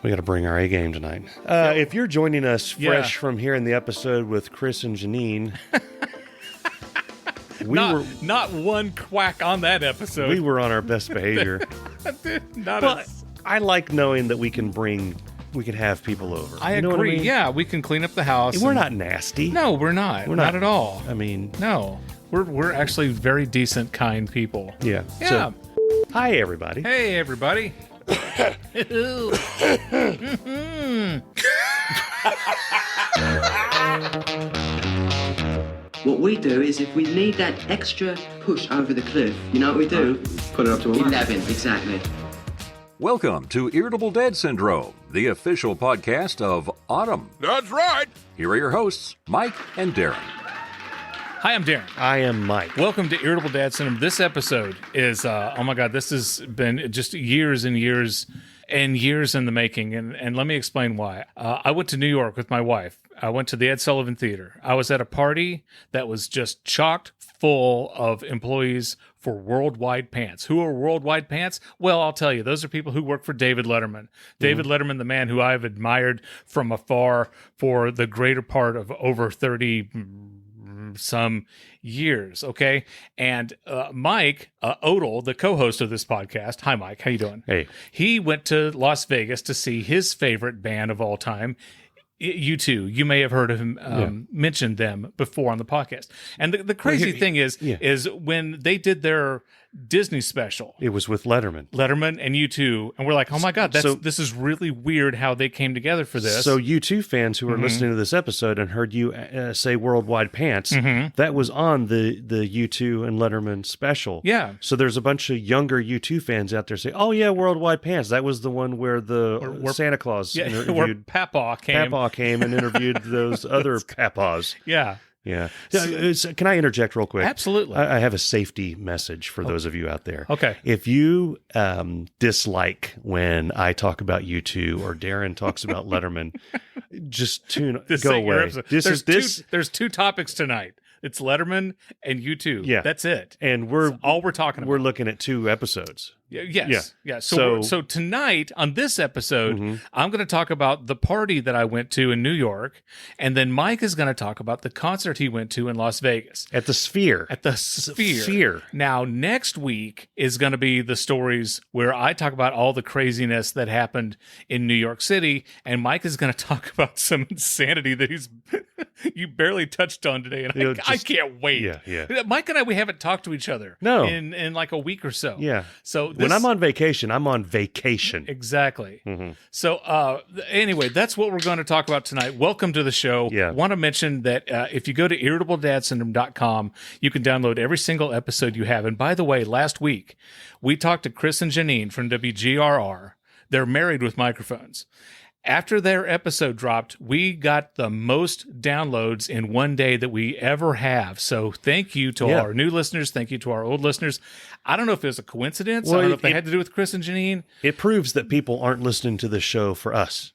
We got to bring our A game tonight. If you're joining us fresh from hearing the episode with Chris and Janine, not one quack on that episode. We were on our best behavior. I like knowing that we can have people over. I agree. What I mean? Yeah, we can clean up the house. We're not nasty. No, we're not. We're not at all. I mean, no, we're actually very decent, kind people. Yeah. Yeah. So, hi, everybody. Hey, everybody. What we do is if we need that extra push over the cliff, you know what we do? Put it up to 11, exactly. Welcome to Irritable Dad Syndrome, the official podcast of Autumn. That's right. Here are your hosts, Mike and Darin. Hi, I'm Darin. I am Mike. Welcome to Irritable Dad Syndrome. This episode is, oh my God, this has been just years and years and years in the making. And let me explain why. I went to New York with my wife. I went to the Ed Sullivan Theater. I was at a party that was just chocked full of employees for Worldwide Pants. Who are Worldwide Pants? Well, I'll tell you, those are people who work for David Letterman. David Letterman, the man who I've admired from afar for the greater part of over 30 some years, okay? And Mike Odell, the co-host of this podcast. Hi, Mike. How you doing? Hey. He went to Las Vegas to see his favorite band of all time, U2. You may have heard of him mention them before on the podcast. And the crazy thing is when they did their Disney special, It was with Letterman and U2, and we're like, oh my God, this is really weird how they came together for this. So U2 fans who are listening to this episode and heard you say Worldwide Pants, that was on the U2 and Letterman special. Yeah. So there's a bunch of younger U2 fans out there saying, oh yeah, Worldwide Pants. That was the one where the Santa Claus interviewed. Where Papaw came and interviewed those other Papaws. Yeah. Yeah. Can I interject real quick? Absolutely. I have a safety message for those of you out there. Okay. If you dislike when I talk about U2 or Darin talks about Letterman, just go away. There's two topics tonight. It's Letterman and U2. Yeah. That's it. And That's all we're talking about. We're looking at 2 episodes. Yes. Yeah. So tonight on this episode, I'm going to talk about the party that I went to in New York, and then Mike is going to talk about the concert he went to in Las Vegas. At the Sphere. Sphere. Now, next week is going to be the stories where I talk about all the craziness that happened in New York City, and Mike is going to talk about some insanity that you barely touched on today, and I can't wait. Yeah. Mike and I, we haven't talked to each other in like a week or so. Yeah. So when I'm on vacation, I'm on vacation. Exactly. So anyway, that's what we're going to talk about tonight. Welcome to the show. Yeah. Want to mention that if you go to irritabledadsyndrome.com, you can download every single episode you have. And by the way, last week, we talked to Chris and Janine from WGRR. They're married with microphones. After their episode dropped, we got the most downloads in one day that we ever have. So thank you to all our new listeners. Thank you to our old listeners. I don't know if it was a coincidence. I don't know if they had to do with Chris and Janine. It proves that people aren't listening to the show for us.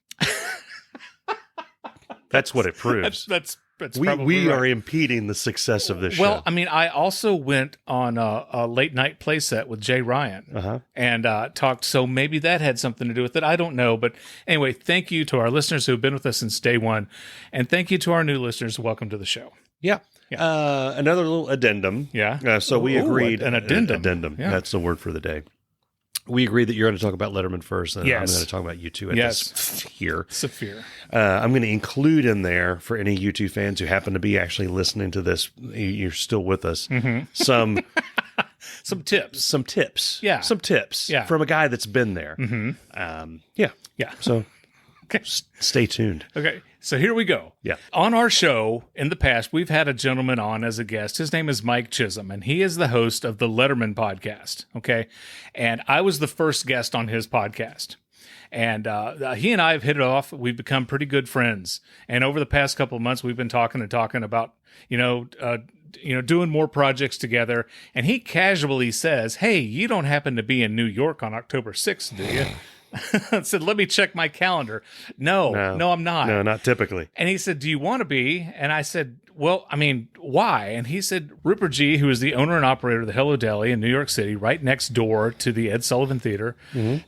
That's what it proves. That's probably we right. are impeding the success of this show. Well, I mean, I also went on a late night play set with Jay Ryan and talked, so maybe that had something to do with it. I don't know. But anyway, thank you to our listeners who have been with us since day one. And thank you to our new listeners. Welcome to the show. Yeah. Another little addendum. Yeah. So we agreed. An addendum. Addendum. Yeah. That's the word for the day. We agreed that you're going to talk about Letterman first, and I'm going to talk about U2 at this Sphere. I'm going to include in there, for any U2 fans who happen to be actually listening to this, you're still with us, some tips. Some tips. Yeah. Some tips from a guy that's been there. So stay tuned. Okay. So here we go. Yeah. On our show in the past, we've had a gentleman on as a guest. His name is Mike Chisholm, and he is the host of the Letterman podcast. Okay. And I was the first guest on his podcast. And he and I have hit it off. We've become pretty good friends. And over the past couple of months, we've been talking about, doing more projects together. And he casually says, hey, you don't happen to be in New York on October 6th, do you? I said, let me check my calendar. No, I'm not. No, not typically. And he said, do you want to be? And I said, well, I mean, why? And he said, Rupert Jee, who is the owner and operator of the Hello Deli in New York City, right next door to the Ed Sullivan Theater,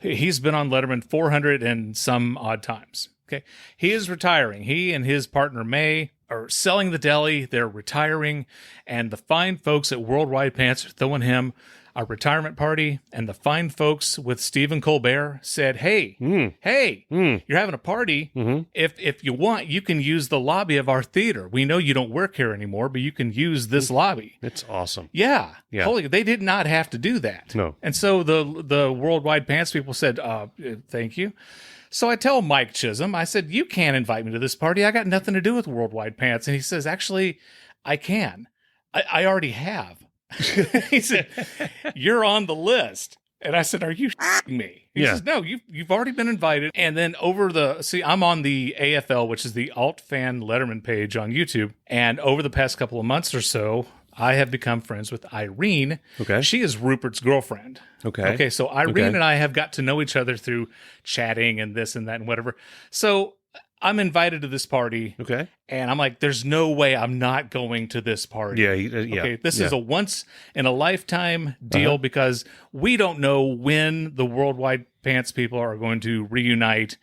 he's been on Letterman 400 and some odd times. Okay. He is retiring. He and his partner, May, are selling the deli. They're retiring. And the fine folks at Worldwide Pants are throwing him a retirement party, and the fine folks with Stephen Colbert said, hey, you're having a party. If you want, you can use the lobby of our theater. We know you don't work here anymore, but you can use this lobby. It's awesome. Yeah. Holy, they did not have to do that. No. And so the Worldwide Pants people said, thank you. So I tell Mike Chisholm, I said, you can't invite me to this party. I got nothing to do with Worldwide Pants. And he says, actually, I can. I already have. He said, you're on the list. And I said, are you me? He says, no, you've already been invited. And then I'm on the AFL, which is the Alt Fan Letterman page on YouTube. And over the past couple of months or so, I have become friends with Irene. Okay. She is Rupert's girlfriend. Okay. So Irene and I have got to know each other through chatting and this and that and whatever. So I'm invited to this party. Okay. And I'm like, there's no way I'm not going to this party. Yeah. Okay. This is a once in a lifetime deal because we don't know when the Worldwide Pants people are going to reunite,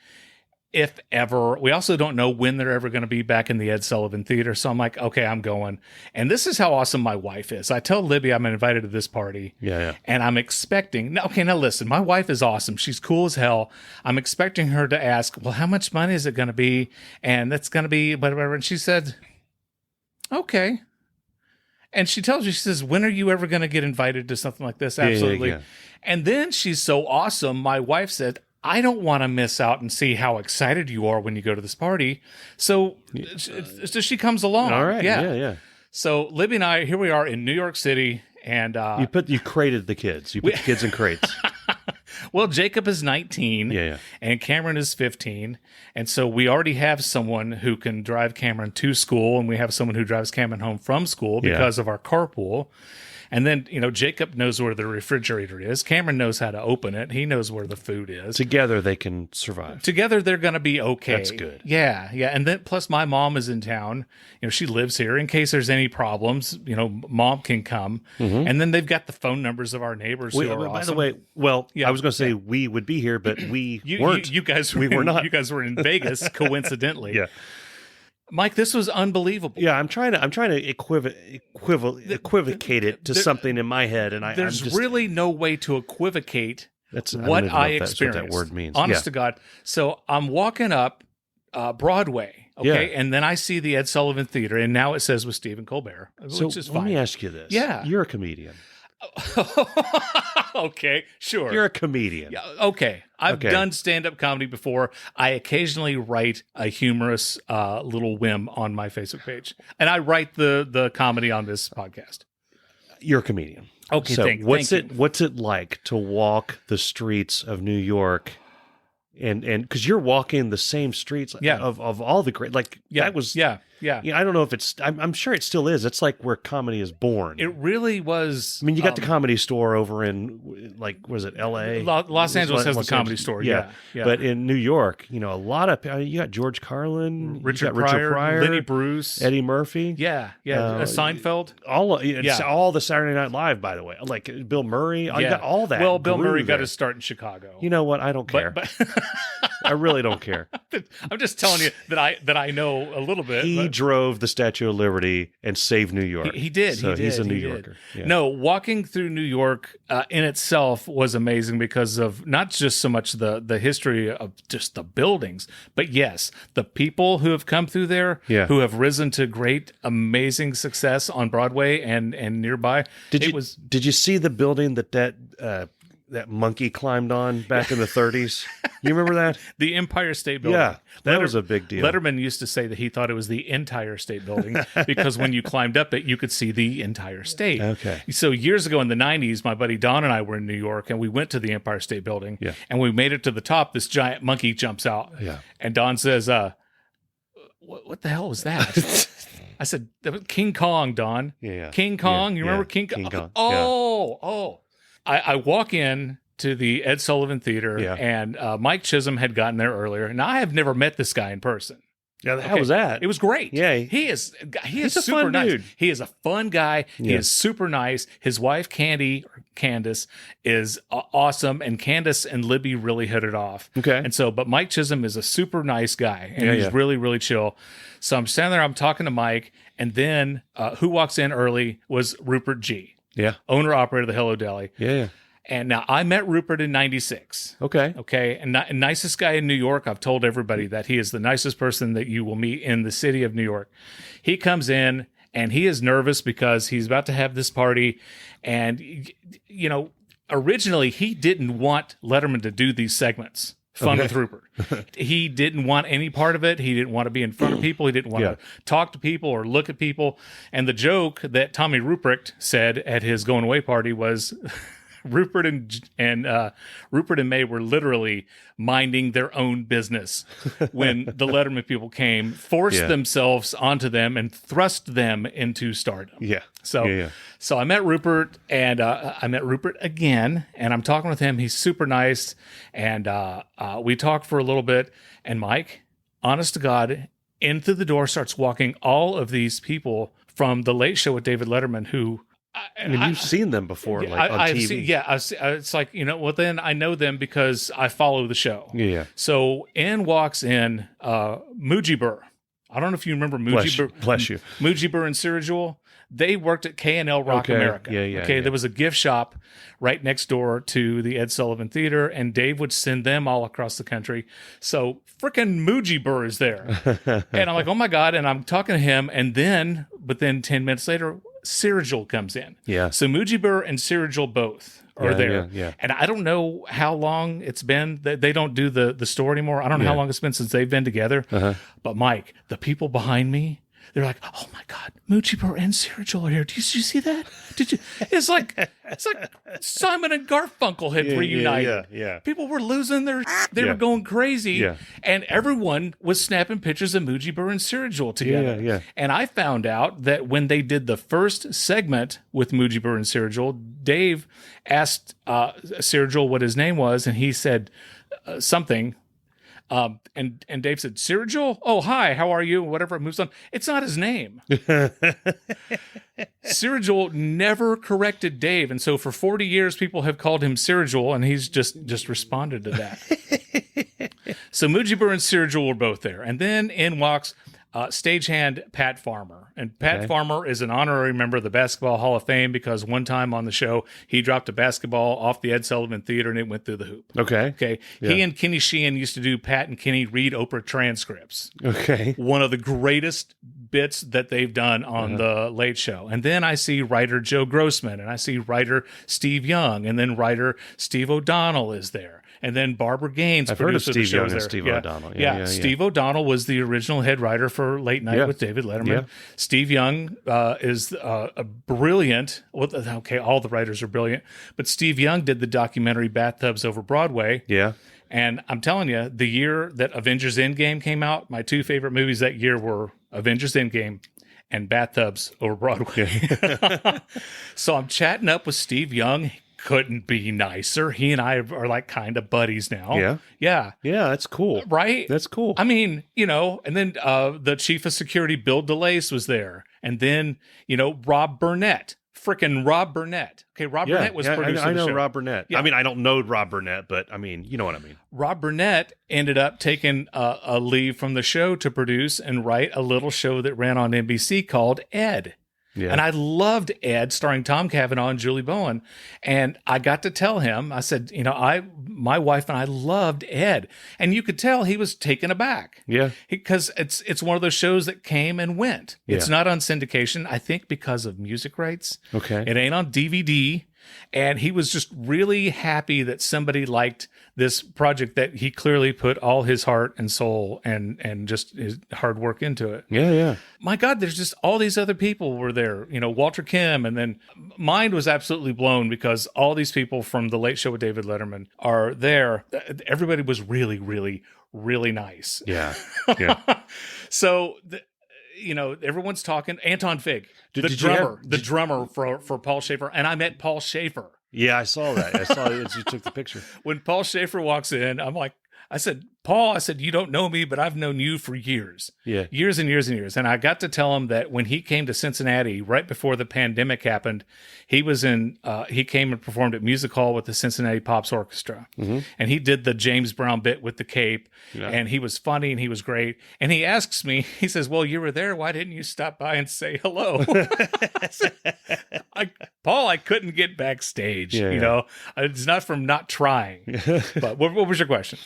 if ever. We also don't know when they're ever going to be back in the Ed Sullivan Theater. So I'm like, okay, I'm going. And this is how awesome my wife is. I tell Libby I'm invited to this party. Yeah. And I'm expecting, now listen, my wife is awesome. She's cool as hell. I'm expecting her to ask, well, how much money is it going to be? And that's going to be whatever. And she said, okay. And she tells me, she says, when are you ever going to get invited to something like this? Absolutely. Yeah. And then she's so awesome. My wife said, I don't want to miss out and see how excited you are when you go to this party. So she comes along. All right. Yeah. So Libby and I, here we are in New York City. And you crated the kids. You put the kids in crates. Well, Jacob is 19. Yeah. And Cameron is 15. And so we already have someone who can drive Cameron to school. And we have someone who drives Cameron home from school because of our carpool. And then, Jacob knows where the refrigerator is. Cameron knows how to open it. He knows where the food is. Together, they can survive. Together, they're going to be okay. That's good. Yeah. And then, plus, my mom is in town. She lives here. In case there's any problems, mom can come. And then they've got the phone numbers of our neighbors who are awesome. By the way, I was going to say we would be here, but we weren't. You guys were not. You guys were in Vegas, coincidentally. Yeah. Mike, this was unbelievable. Yeah, I'm trying to equivocate it to something in my head, and there's really no way to equivocate what I experienced. That's what that word means. Honest to God. So I'm walking up Broadway, okay, and then I see the Ed Sullivan Theater, and now it says with Stephen Colbert, which is fine. Let me ask you this. Yeah, you're a comedian. Okay, sure. You're a comedian. Yeah, okay. I've done stand-up comedy before. I occasionally write a humorous little whim on my Facebook page. And I write the comedy on this podcast. You're a comedian. Okay, so thank you. What's it like to walk the streets of New York? And because you're walking the same streets of all the great, that was I don't know if it's I'm sure it still is. It's like where comedy is born. It really was. I mean, you got the Comedy Store over in was it L.A.? Los Angeles has the Comedy Store. Yeah. But in New York, a lot of you got George Carlin, Richard Pryor, Lenny Bruce, Eddie Murphy. Seinfeld. All the Saturday Night Live, by the way, like Bill Murray. You got all that. Well, Bill Murray got his start in Chicago. You know what? I don't care. But I really don't care. I'm just telling you that I know a little bit. He drove the Statue of Liberty and saved New York. He did. So he's a New Yorker. Yeah. No, walking through New York in itself was amazing because of not just so much the history of just the buildings, but yes, the people who have come through there, who have risen to great, amazing success on Broadway and nearby. Did you see the building that monkey climbed on back in the 30s? You remember that? The Empire State Building. Yeah, that was a big deal. Letterman used to say that he thought it was the entire state building because when you climbed up it, you could see the entire state. Okay. So years ago in the 90s, my buddy Don and I were in New York, and we went to the Empire State Building. Yeah. And we made it to the top. This giant monkey jumps out. Yeah. And Don says, what the hell was that? I said, that was King Kong, Don. Yeah. King Kong. You remember King Kong? Oh. I walk in to the Ed Sullivan Theater, and Mike Chisholm had gotten there earlier. Now, I have never met this guy in person. Yeah, how was that? It was great. Yeah. He is He's a super fun nice. dude. He is a fun guy. He Yeah. is super nice. His wife, Candace, is awesome. And Candace and Libby really hit it off. Okay. And so, but Mike Chisholm is a super nice guy. And he's really, really chill. So I'm standing there, I'm talking to Mike. And then who walks in early was Rupert Jee. Yeah. Owner operator of the Hello Deli. Yeah. And now I met Rupert in 96. Okay. Okay. And nicest guy in New York. I've told everybody that he is the nicest person that you will meet in the city of New York. He comes in and he is nervous because he's about to have this party. And, you know, originally he didn't want Letterman to do these segments. Fun with Rupert. He didn't want any part of it. He didn't want to be in front of people. He didn't want to talk to people or look at people. And the joke that Tommy Ruprecht said at his going away party was Rupert and May were literally minding their own business when the Letterman people came, forced themselves onto them, and thrust them into stardom. Yeah. So I met Rupert, and I met Rupert again, and I'm talking with him. He's super nice, and we talked for a little bit. And Mike, honest to God, in through the door starts walking all of these people from the Late Show with David Letterman who. I mean, you've seen them before, like on TV. It's like, you know, well, then I know them because I follow the show. Yeah. So in walks in Mujibur. I don't know if you remember Mujibur. Bless you. Mujibur and Sirajul. They worked at K&L Rock America. Yeah. There was a gift shop right next door to the Ed Sullivan Theater, and Dave would send them all across the country. So frickin' Mujibur is there. And I'm like, oh my God. And I'm talking to him. But then 10 minutes later, Sirajul comes in. Yeah. So Mujibur and Sirajul both are there. Yeah. And I don't know how long it's been that they don't do the store anymore. I don't know how long it's been since they've been together. But Mike, the people behind me, they're like, oh my God, Mujibur and Sirajul are here. Did you see that? Did you? It's like Simon and Garfunkel had reunited. Yeah. People were losing their. They were going crazy. Yeah. And everyone was snapping pictures of Mujibur and Sirajul together. Yeah. And I found out that when they did the first segment with Mujibur and Sirajul, Dave asked Sirajul what his name was, and he said something. And Dave said, Sirajul? Oh, hi, how are you? Whatever, it moves on. It's not his name. Sirajul never corrected Dave. And so for 40 years, people have called him Sirajul, and he's just responded to that. So Mujibur and Sirajul were both there. And then in walks stagehand Pat Farmer. And Pat Farmer is an honorary member of the Basketball Hall of Fame because one time on the show, he dropped a basketball off the Ed Sullivan Theater and it went through the hoop. Okay. Yeah. He and Kenny Sheehan used to do Pat and Kenny read Oprah transcripts. Okay. One of the greatest bits that they've done on the Late Show. And then I see writer Joe Grossman, and I see writer Steve Young, and then writer Steve O'Donnell is there. And then Barbara Gaines, I've heard of producer Steve of the show, Young and is there. Steve O'Donnell. Yeah. Steve O'Donnell was the original head writer for Late Night with David Letterman. Yeah. Steve Young is a brilliant. Okay, all the writers are brilliant, but Steve Young did the documentary Bathtubs Over Broadway. Yeah. And I'm telling you, the year that Avengers Endgame came out, my two favorite movies that year were Avengers Endgame and Bathtubs Over Broadway. So I'm chatting up with Steve Young. Couldn't be nicer. He and I are like kind of buddies now. Yeah, that's cool. Right? That's cool. I mean, you know, and then the chief of security, Bill DeLace, was there. And then, you know, Rob Burnett. Frickin' Rob Burnett. Okay, Rob Burnett was producer I know of the show. Rob Burnett. Yeah. I mean, I don't know Rob Burnett, but I mean, you know what I mean. Rob Burnett ended up taking a leave from the show to produce and write a little show that ran on NBC called Ed. Yeah. And I loved Ed, starring Tom Cavanaugh and Julie Bowen. And I got to tell him, I said, you know, my wife and I loved Ed. And you could tell he was taken aback. Yeah. Because it's one of those shows that came and went. Yeah. It's not on syndication, I think because of music rights. Okay. It ain't on DVD. And he was just really happy that somebody liked this project that he clearly put all his heart and soul and just his hard work into it. Yeah. My God, there's just all these other people were there. You know, Walter Kim, and then mind was absolutely blown because all these people from The Late Show with David Letterman are there. Everybody was really, really, really nice. Yeah. So, you know, everyone's talking. Anton Fig, the drummer for Paul Schaefer. And I met Paul Schaefer. Yeah, I saw that. I saw it as you took the picture. When Paul Schaefer walks in, I'm like, I said, Paul, I said, you don't know me, but I've known you for years. Yeah. Years and years and years. And I got to tell him that when he came to Cincinnati, right before the pandemic happened, he came and performed at Music Hall with the Cincinnati Pops Orchestra. Mm-hmm. And he did the James Brown bit with the cape. Yeah. And he was funny and he was great. And he asks me, he says, well, you were there. Why didn't you stop by and say hello? Paul, I couldn't get backstage. You know, it's not from not trying. But what was your question?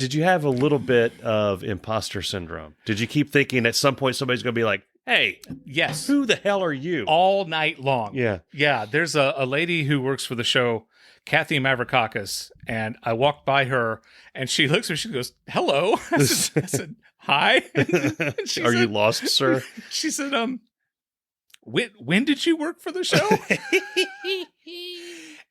Did you have a little bit of imposter syndrome? Did you keep thinking at some point somebody's going to be like, hey, yes, who the hell are you? All night long. Yeah. Yeah. There's a lady who works for the show, Kathy Mavrakakis, and I walked by her and she looks at me, she goes, hello. I said hi. And she are said, you lost, sir? She said, when did you work for the show?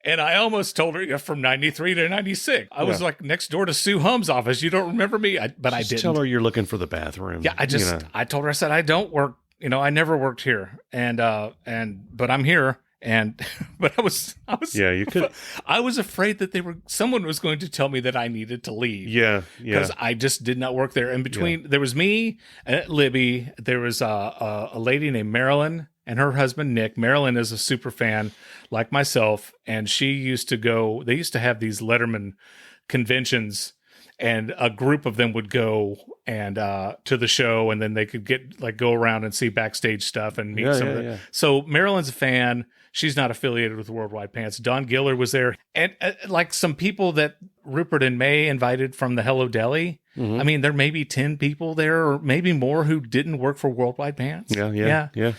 And I almost told her from 93 to 96. I was like next door to Sue Hum's office. You don't remember me? But I didn't. Tell her you're looking for the bathroom. Yeah, I told her, I said, I don't work, I never worked here. But I'm here. But I was you could. I was afraid that someone was going to tell me that I needed to leave. Yeah. Because I just did not work there. In between, there was me, Libby, there was a lady named Marilyn, and her husband, Nick. Marilyn is a super fan like myself, and they used to have these Letterman conventions, and a group of them would go and to the show, and then they could go around and see backstage stuff and meet some of them. Yeah. So Marilyn's a fan. She's not affiliated with Worldwide Pants. Don Giller was there. And some people that Rupert and May invited from the Hello Deli. Mm-hmm. I mean, there may be 10 people there or maybe more who didn't work for Worldwide Pants. Yeah.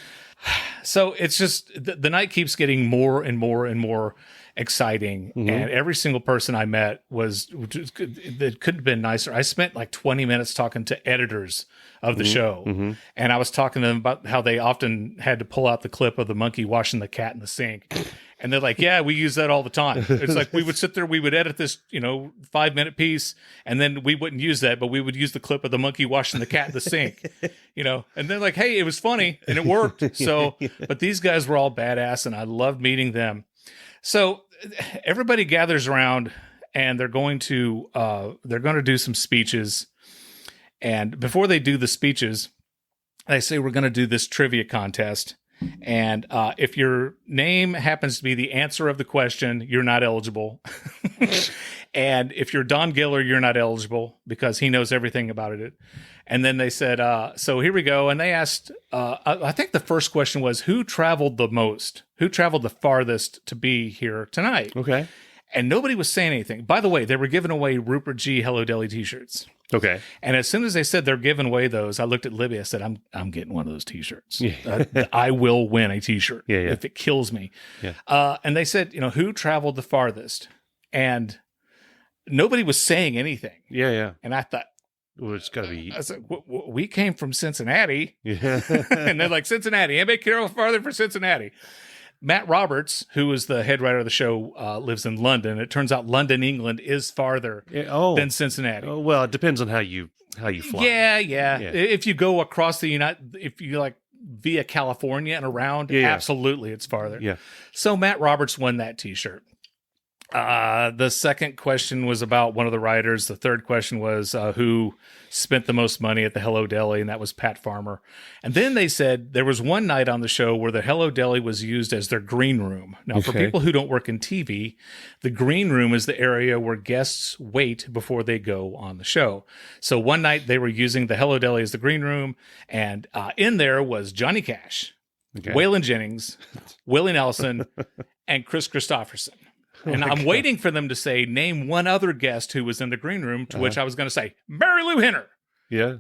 So it's just the night keeps getting more and more and more exciting. Mm-hmm. And every single person I met it couldn't have been nicer. I spent like 20 minutes talking to editors of the show. Mm-hmm. And I was talking to them about how they often had to pull out the clip of the monkey washing the cat in the sink. And they're like, yeah, we use that all the time. It's like we would sit there, we would edit this, 5-minute piece, and then we wouldn't use that, but we would use the clip of the monkey washing the cat in the sink, And they're like, hey, it was funny and it worked. So, but these guys were all badass, and I loved meeting them. So everybody gathers around, and they're going to do some speeches. And before they do the speeches, they say, we're going to do this trivia contest. And if your name happens to be the answer of the question, you're not eligible. And if you're Don Giller, you're not eligible because he knows everything about it. And then they said, so here we go. And they asked, I think the first question was, who traveled the most? Who traveled the farthest to be here tonight? Okay. And nobody was saying anything. By the way, they were giving away Rupert Jee Hello Deli t-shirts. Okay. And as soon as they said they're giving away those, I looked at Libby. I said, I'm getting one of those t-shirts. I will win a t-shirt if it kills me. Yeah. And they said, who traveled the farthest? And nobody was saying anything. Yeah. And I thought, well, it's got to be. I said, we came from Cincinnati. Yeah. And they're like, Cincinnati. Anybody care farther for Cincinnati? Matt Roberts, who is the head writer of the show, lives in London. It turns out London, England is farther than Cincinnati. Oh, well, it depends on how you fly. Yeah. If you go across if you via California and around, absolutely it's farther. Yeah. So Matt Roberts won that t-shirt. The second question was about one of the writers. The third question was who spent the most money at the Hello Deli, and that was Pat Farmer. And then they said there was one night on the show where the Hello Deli was used as their green room. Now, for people who don't work in TV, the green room is the area where guests wait before they go on the show. So one night they were using the Hello Deli as the green room, and in there was Johnny Cash, Waylon Jennings, Willie Nelson, and Chris Christopherson. And I'm waiting for them to say, name one other guest who was in the green room, to which I was going to say, Mary Lou Henner. Yeah.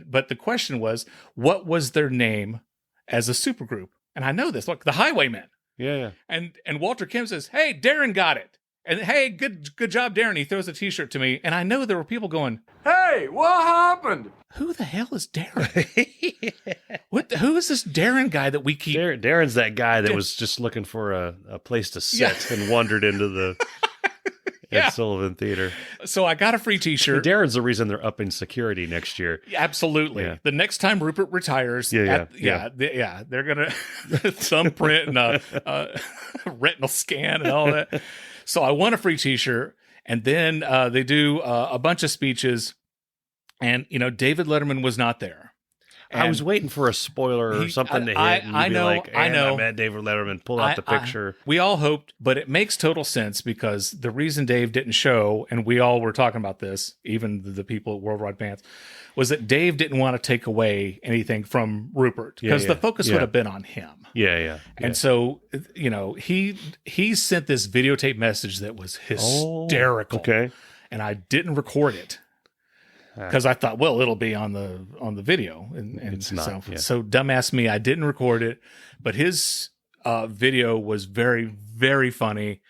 But the question was, what was their name as a supergroup? And I know this. Look, the Highwaymen. Yeah. And Walter Kim says, hey, Darin got it. And hey, good job, Darin. He throws a t-shirt to me. And I know there were people going, hey, what happened? Who the hell is Darin? Who is this Darin guy that we keep? Darin's that guy that was just looking for a place to sit and wandered into the Ed Sullivan Theater. So I got a free t-shirt. Darin's the reason they're upping security next year. Absolutely. Yeah. The next time Rupert retires, they're going to thumbprint and a retinal scan and all that. So I won a free t-shirt, And then they do a bunch of speeches, and David Letterman was not there. And I was waiting for a spoiler or something to hit. I know. I met David Letterman. Pull out the picture. We all hoped, but it makes total sense because the reason Dave didn't show, and we all were talking about this, even the people at Worldwide Pants, was that Dave didn't want to take away anything from Rupert because the focus would have been on him. Yeah. And so, he sent this videotape message that was hysterical. Okay. And I didn't record it. Because I thought, well, it'll be on the video, and it's not. So dumbass me, I didn't record it, but his video was very, very funny,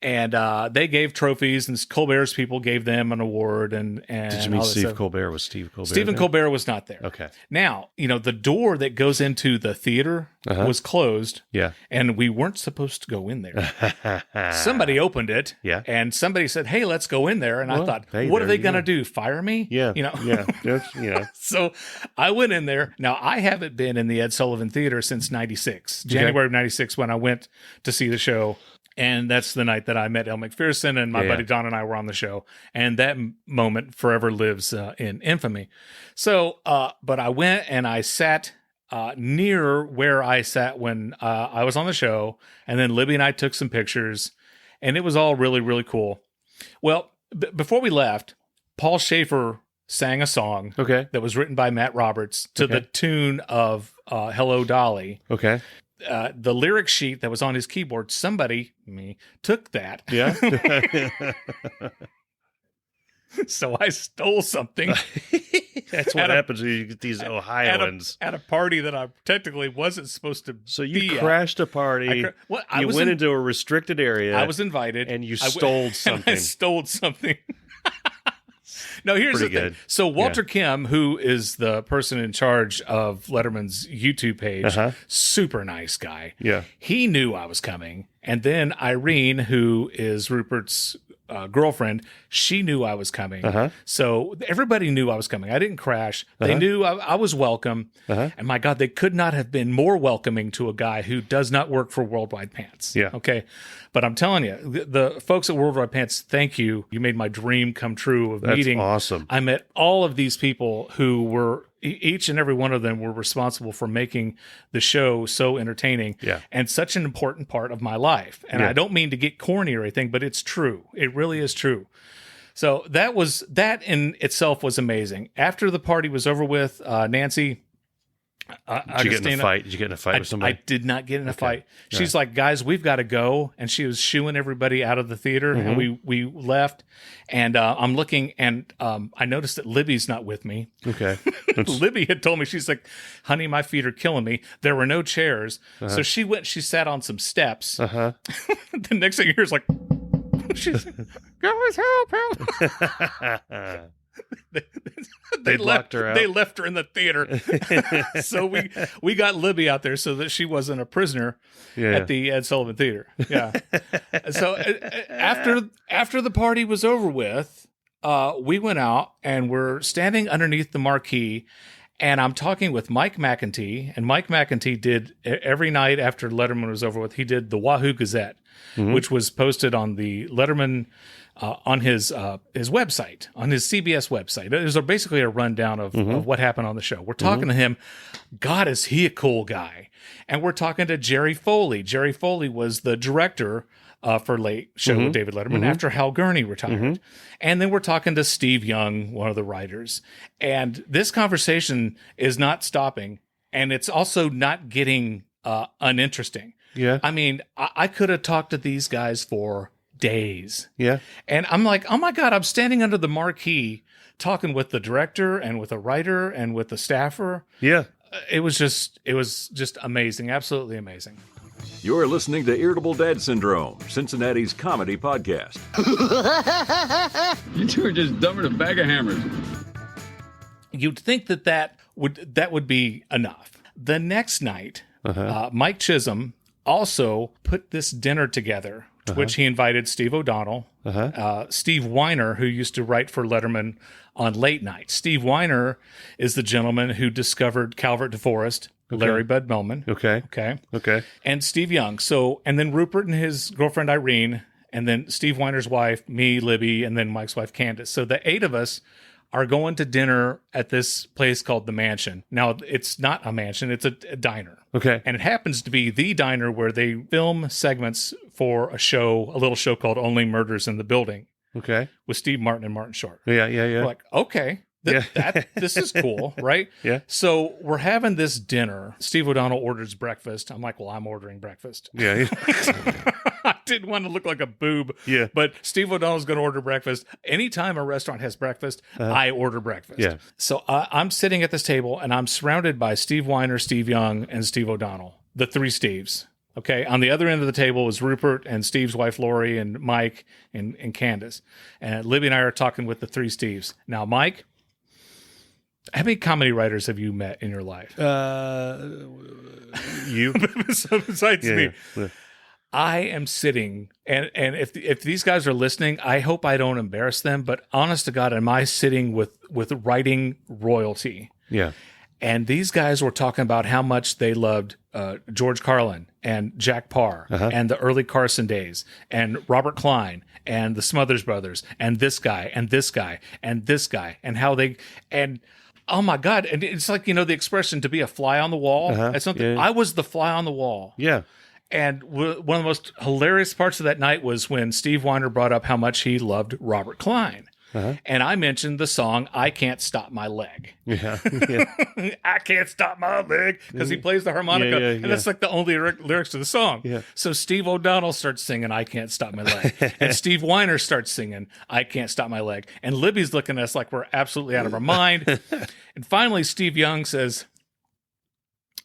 and they gave trophies, and Colbert's people gave them an award. And did you mean Steve Colbert? Was Steve Colbert? Stephen Colbert was not there. Okay. Now the door that goes into the theater was closed. Yeah. And we weren't supposed to go in there. Somebody opened it. Yeah. And somebody said, "Hey, let's go in there." And I thought, what are they going to do? Fire me? Yeah. Yeah. So I went in there. Now, I haven't been in the Ed Sullivan Theater since 96, January of 96, when I went to see the show. And that's the night that I met Elle McPherson, and my buddy Don and I were on the show. And that moment forever lives in infamy. So, but I went and I sat near where I sat when I was on the show. And then Libby and I took some pictures, and it was all really, really cool. Well, before we left, Paul Schaefer sang a song that was written by Matt Roberts to the tune of Hello, Dolly. Okay. The lyric sheet that was on his keyboard, me, took that. Yeah. So I stole something. That's what happens when you get these Ohioans. At a party that I technically wasn't supposed to So you crashed a party. You went into a restricted area. I was invited. And you stole something. I stole something. No, here's the thing. So Walter Kim, who is the person in charge of Letterman's YouTube page, super nice guy. Yeah. He knew I was coming. And then Irene, who is Rupert's girlfriend, she knew I was coming. So everybody knew I was coming. I didn't crash. They knew I was welcome. And my God, they could not have been more welcoming to a guy who does not work for Worldwide Pants. Yeah. Okay. But I'm telling you, the folks at Worldwide Pants, thank you. You made my dream come true of meeting. That's awesome. I met all of these people who were, each and every one of them were responsible for making the show so entertaining and such an important part of my life. And I don't mean to get corny or anything, but it's true. It really is true. So that in itself was amazing. After the party was over with, Nancy... Did you get in a fight? Did you get in a fight with somebody? I did not get in a fight. She's like, "Guys, we've got to go," and she was shooing everybody out of the theater, and we left. And I'm looking, and I noticed that Libby's not with me. Okay, Libby had told me, she's like, "Honey, my feet are killing me." There were no chairs, so she went. She sat on some steps. The next thing you hear is like, she's like, "Guys, help!" They blocked her out. They left her in the theater. So we got Libby out there so that she wasn't a prisoner at the Ed Sullivan Theater. Yeah. So after the party was over with, we went out and we're standing underneath the marquee, and I'm talking with Mike McEntee, and Mike McEntee did every night after Letterman was over with, he did the Wahoo Gazette, which was posted on the Letterman on his website, on his CBS website. It was basically a rundown of what happened on the show. We're talking to him. God, is he a cool guy? And we're talking to Jerry Foley. Jerry Foley was the director for Late Show with David Letterman after Hal Gurney retired. And then we're talking to Steve Young, one of the writers. And this conversation is not stopping. And it's also not getting uninteresting. Yeah. I mean, I could have talked to these guys for days. Yeah. And I'm like, oh my God, I'm standing under the marquee talking with the director and with a writer and with the staffer. Yeah. It was just amazing. Absolutely amazing. You're listening to Irritable Dad Syndrome, Cincinnati's comedy podcast. You two are just dumber than a bag of hammers. You'd think that would be enough. The next night, Mike Chisholm also put this dinner together, to which he invited Steve O'Donnell, Steve Weiner, who used to write for Letterman on Late Night. Steve Weiner is the gentleman who discovered Calvert DeForest, Larry Bud Melman. Okay. And Steve Young. So, and then Rupert and his girlfriend Irene, and then Steve Weiner's wife, me, Libby, and then Mike's wife, Candace. So the 8 of us are going to dinner at this place called The Mansion. Now, it's not a mansion, it's a diner. Okay. And it happens to be the diner where they film segments for a little show called Only Murders in the Building. Okay. With Steve Martin and Martin Short. Yeah. We're like, okay. This is cool, right? Yeah. So we're having this dinner. Steve O'Donnell orders breakfast. I'm like, well, I'm ordering breakfast. Yeah. I didn't want to look like a boob. Yeah. But Steve O'Donnell's going to order breakfast. Anytime a restaurant has breakfast, I order breakfast. Yeah. So I'm sitting at this table, and I'm surrounded by Steve Weiner, Steve Young, and Steve O'Donnell, the 3 Steves. Okay. On the other end of the table is Rupert and Steve's wife, Lori, and Mike and Candace. And Libby and I are talking with the 3 Steves. Now, Mike, how many comedy writers have you met in your life? You? Besides me. Yeah. I am sitting, and if these guys are listening, I hope I don't embarrass them, but honest to God, am I sitting with writing royalty? Yeah. And these guys were talking about how much they loved George Carlin and Jack Parr and the early Carson days and Robert Klein and the Smothers Brothers and this guy and this guy and this guy and how they and oh my God. And it's like, the expression to be a fly on the wall. That's something. Yeah. I was the fly on the wall. Yeah. And one of the most hilarious parts of that night was when Steve Weiner brought up how much he loved Robert Klein. And I mentioned the song "I Can't Stop My Leg." Yeah. I can't stop my leg, because he plays the harmonica, and that's like the only lyrics to the song. Yeah. So Steve O'Donnell starts singing "I Can't Stop My Leg," and Steve Weiner starts singing "I Can't Stop My Leg," and Libby's looking at us like we're absolutely out of our mind. And finally, Steve Young says,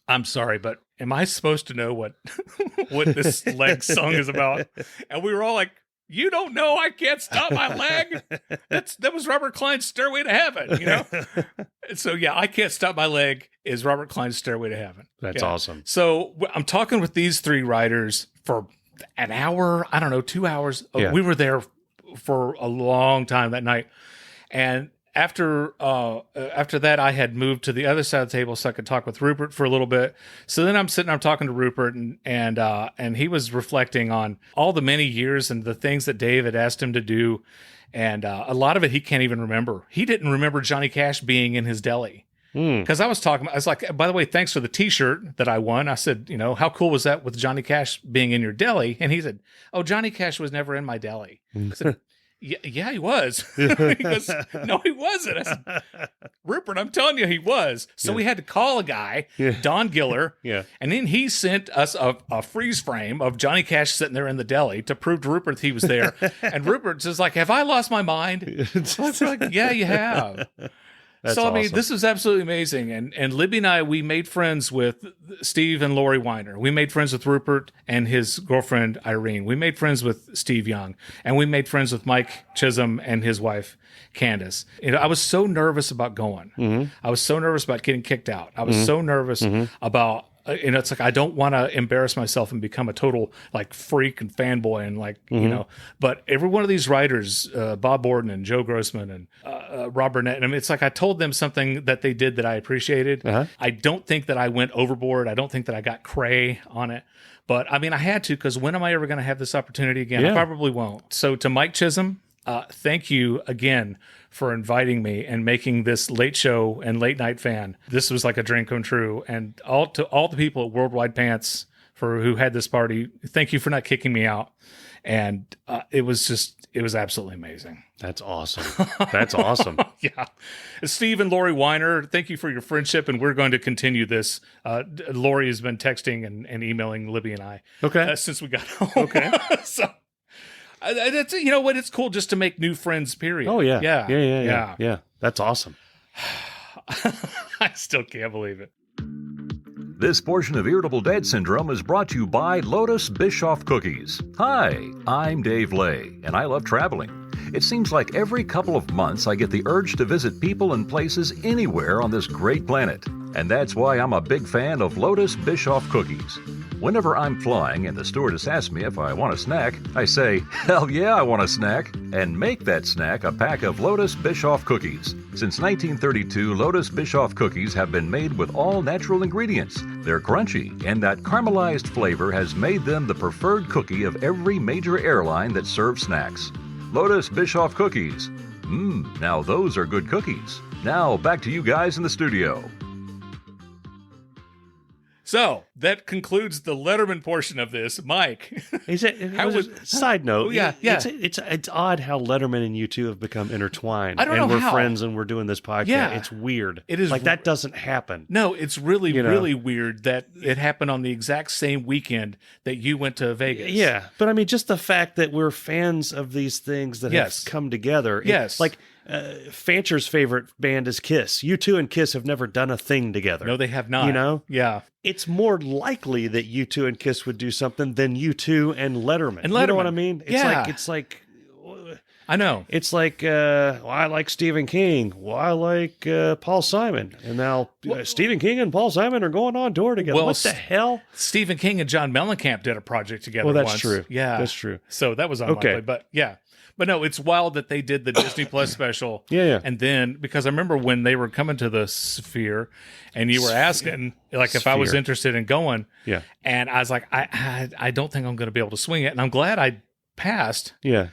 "I'm sorry, but am I supposed to know what this leg song is about?" And we were all like, "You don't know I Can't Stop My Leg? That was Robert Klein's Stairway to Heaven, And so, I Can't Stop My Leg is Robert Klein's Stairway to Heaven. That's awesome. So I'm talking with these 3 writers for an hour, 2 hours. Yeah. We were there for a long time that night. And after that, I had moved to the other side of the table so I could talk with Rupert for a little bit. So then I'm talking to Rupert, and he was reflecting on all the many years and the things that Dave had asked him to do. And a lot of it he can't even remember. He didn't remember Johnny Cash being in his deli. Because I was like, by the way, thanks for the T-shirt that I won. I said, how cool was that with Johnny Cash being in your deli? And he said, "Oh, Johnny Cash was never in my deli." I said, Yeah, he was. He goes, "No, he wasn't." I said, "Rupert, I'm telling you, he was." So we had to call a guy, Don Giller, and then he sent us a freeze frame of Johnny Cash sitting there in the deli to prove to Rupert he was there. And Rupert's just like, "Have I lost my mind?" I'm like, "Yeah, you have." That's so, I mean, awesome. this is absolutely amazing. And Libby and I, we made friends with Steve and Lori Weiner. We made friends with Rupert and his girlfriend, Irene. We made friends with Steve Young. And we made friends with Mike Chisholm and his wife, Candace. I was so nervous about going. Mm-hmm. I was so nervous about getting kicked out. I was so nervous about... it's like I don't want to embarrass myself and become a total freak and fanboy and But every one of these writers, Bob Borden and Joe Grossman and Rob Burnett, it's like I told them something that they did that I appreciated. I don't think that I went overboard. I don't think that I got cray on it. But I mean, I had to, because when am I ever going to have this opportunity again? I probably won't. So to Mike Chisholm, thank you again for inviting me and making this late show and late night fan. This was like a dream come true. And all the people at Worldwide Pants who had this party, thank you for not kicking me out. And it was absolutely amazing. That's awesome. That's awesome. Yeah. Steve and Lori Weiner, thank you for your friendship, and we're going to continue this. Lori has been texting and emailing Libby and I since we got home. Okay. So that's, what, it's cool just to make new friends, period. Oh, yeah. Yeah. That's awesome. I still can't believe it. This portion of Irritable Dad Syndrome is brought to you by Lotus Bischoff Cookies. Hi, I'm Dave Lay, and I love traveling. It seems like every couple of months I get the urge to visit people and places anywhere on this great planet. And that's why I'm a big fan of Lotus Bischoff Cookies. Whenever I'm flying and the stewardess asks me if I want a snack, I say, "Hell yeah, I want a snack," and make that snack a pack of Lotus Bischoff Cookies. Since 1932, Lotus Bischoff cookies have been made with all natural ingredients. They're crunchy, and that caramelized flavor has made them the preferred cookie of every major airline that serves snacks. Lotus Bischoff cookies. Now those are good cookies. Now back to you guys in the studio. So that concludes the Letterman portion of this. Mike, Side note, yeah. It's odd how Letterman and U2 have become intertwined. I don't know and we're how. friends and we're doing this podcast. Yeah. It's weird. It is like that doesn't happen. No, it's really, really weird that it happened on the exact same weekend that you went to Vegas. Yeah, but I mean, just the fact that we're fans of these things that have come together. Yes. Like Fancher's favorite band is Kiss. U2 and Kiss have never done a thing together. No, they have not. Yeah. It's more likely that U2 and Kiss would do something than U2 and Letterman. You know what I mean? It's like I know. It's like, I like Stephen King. Well, I like Paul Simon. And now Stephen King and Paul Simon are going on tour together. What the hell? Stephen King and John Mellencamp did a project together once. That's true. Yeah. That's true. So that was unlikely. Okay. But yeah. But no, it's wild that they did the Disney Plus special. Yeah. And then, because I remember when they were coming to the Sphere and you were asking, like, if I was interested in going. Yeah. And I was like, I don't think I'm going to be able to swing it. And I'm glad I passed. Yeah.